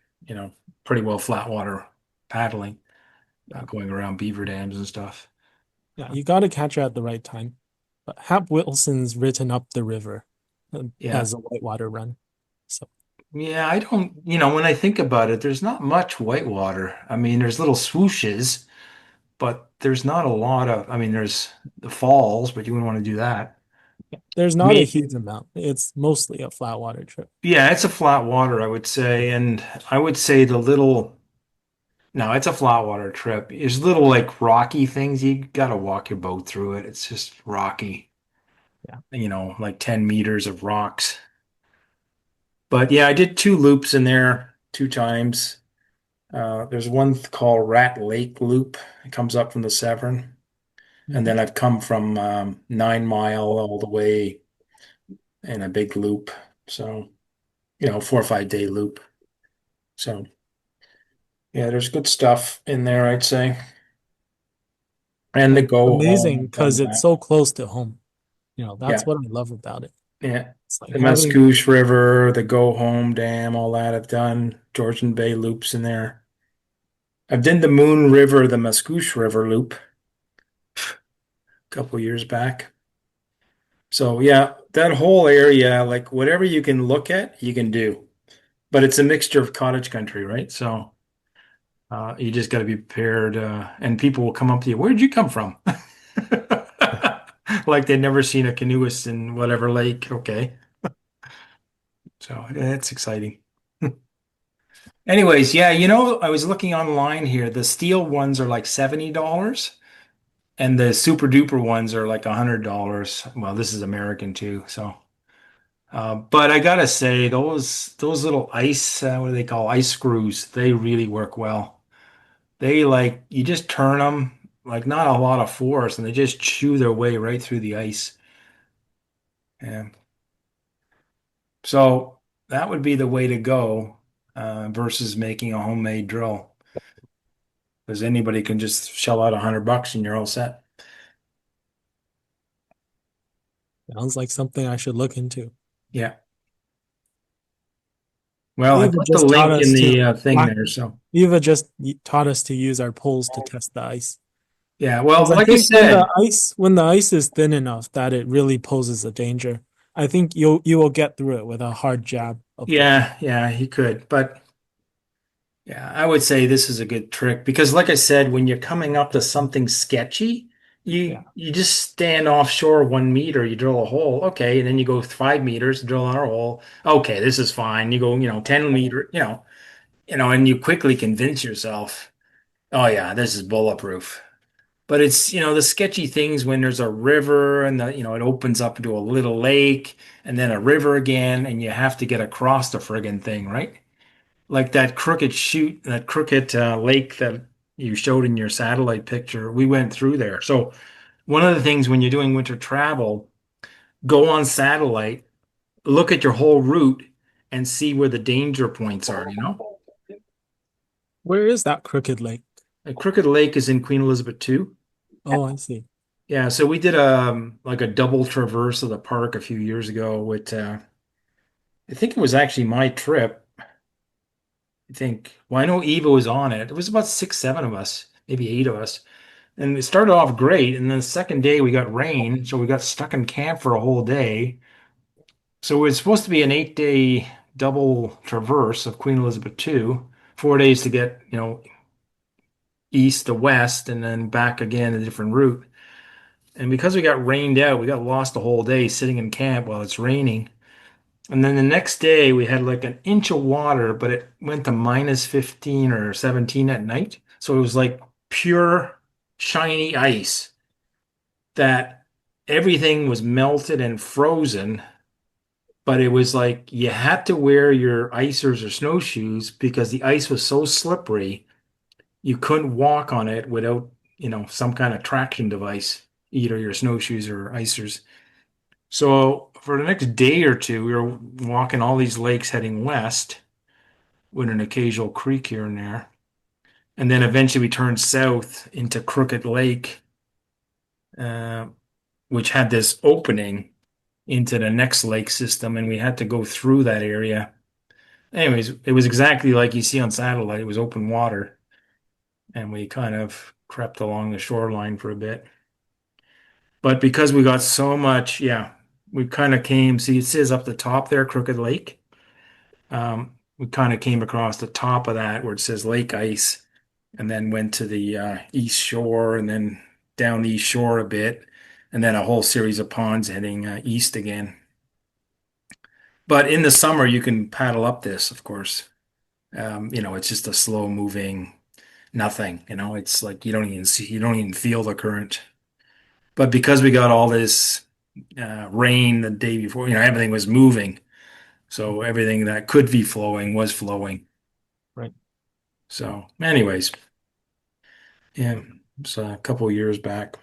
pretty well flat water paddling, yeah, going around beaver dams and stuff. yeah. You got to catch her at the right time. But Hap Wilson's written up the river Yeah. as a whitewater run. So Yeah, I don't, when I think about it, there's not much whitewater. I mean, there's little swooshes, but there's not a lot of, I mean, there's the falls, but you wouldn't want to do that. yeah, there's I not a mean, huge amount. It's mostly a flat water trip. yeah, it's a flat water, I would say. And I would say no, it's a flat water trip. There's little like rocky things. You got to walk your boat through it. It's just rocky, Yeah. like 10 meters of rocks. But yeah, I did two loops in there two times. There's one called Rat Lake Loop. It comes up from the Severn. And Mhm. then I've come from 9 Mile all the way in a big loop. So, 4 or 5 day loop. So, yeah, there's good stuff in there, I'd say. And the And it's go home, amazing I've done because it's that. so close to home. Yeah, That's what I love about it. yeah. It's like The having Mascouche River, the go home dam, all that I've done. Georgian Bay loops in there. I've done the Moon River, the Mascouche River loop a couple years back. So yeah, that whole area, like whatever you can look at, you can do. But it's a mixture of cottage country, right? So you just got to be prepared. And people will come up to you, "Where'd you come from?" Like they've never seen a canoeist in whatever lake. Okay. So yeah, it's exciting. Anyways, yeah, I was looking online here. The steel ones are like $70 and the super duper ones are like $100. Well, this is American too, so But I gotta say, those little ice, what do they call ice screws? They really work well. They like you just turn them like not a lot of force, and they just chew their way right through the ice. And so that would be the way to go versus making a homemade drill, because anybody can just shell out $100 and you're all set. Sounds like something I should look into. Yeah. Well, I Eva put the just taught link in us to the thing there. So Eva just taught us to use our poles to test the ice. yeah. Because Well, I like I think said, when the ice is thin enough that it really poses a danger, I think you will get through it with a hard jab of the pole. yeah, he could, but yeah, I would say this is a good trick because, like I said, when you're coming up to something sketchy, Yeah. you just stand offshore 1 meter, you drill a hole, okay, and then you go 5 meters, drill another hole, okay, this is fine. You go, 10 meter, and you quickly convince yourself, oh yeah, this is bulletproof. But it's, the sketchy things when there's a river and it opens up into a little lake and then a river again, and you have to get across the friggin' thing, right? Like that crooked lake that you showed in your satellite picture. We went through there. So one of the things when you're doing winter travel, go on satellite, look at your whole route and see where the danger points are. Where is that crooked lake? A crooked lake is in Queen Elizabeth II. Oh, I see. Yeah, so we did like a double traverse of the park a few years ago with I think it was actually my trip. I think. Well, I know Eva was on it. It was about 6, 7 of us, maybe 8 of us. And it started off great. And then the second day we got rain, so we got stuck in camp for a whole day. So it was supposed to be an 8-day double traverse of Queen Elizabeth II, 4 days to get, east to west and then back again a different route. And because we got rained out, we got lost the whole day sitting in camp while it's raining. And then the next day we had like an inch of water, but it went to minus 15 or 17 at night. So it was like pure shiny ice that everything was melted and frozen. But it was like you had to wear your icers or snowshoes because the ice was so slippery, you couldn't walk on it without, some kind of traction device, either your snowshoes or icers. So for the next day or two, we were walking all these lakes heading west with an occasional creek here and there. And then eventually we turned south into Crooked Lake, uh, which had this opening into the next lake system, and we had to go through that area. Anyways, it was exactly like you see on satellite. It was open water, and we kind of crept along the shoreline for a bit. But because we got so much, yeah, we kind of came. See, it says up the top there, Crooked Lake. We kind of came across the top of that where it says lake ice and then went to the east shore and then down the east shore a bit and then a whole series of ponds heading east again. But in the summer, you can paddle up this, of course. It's just a slow moving nothing. It's like you don't even feel the current. But because we got all this rain the day before, everything was moving. So everything that could be flowing was flowing. Right. So, anyways, yeah, it's a couple years back.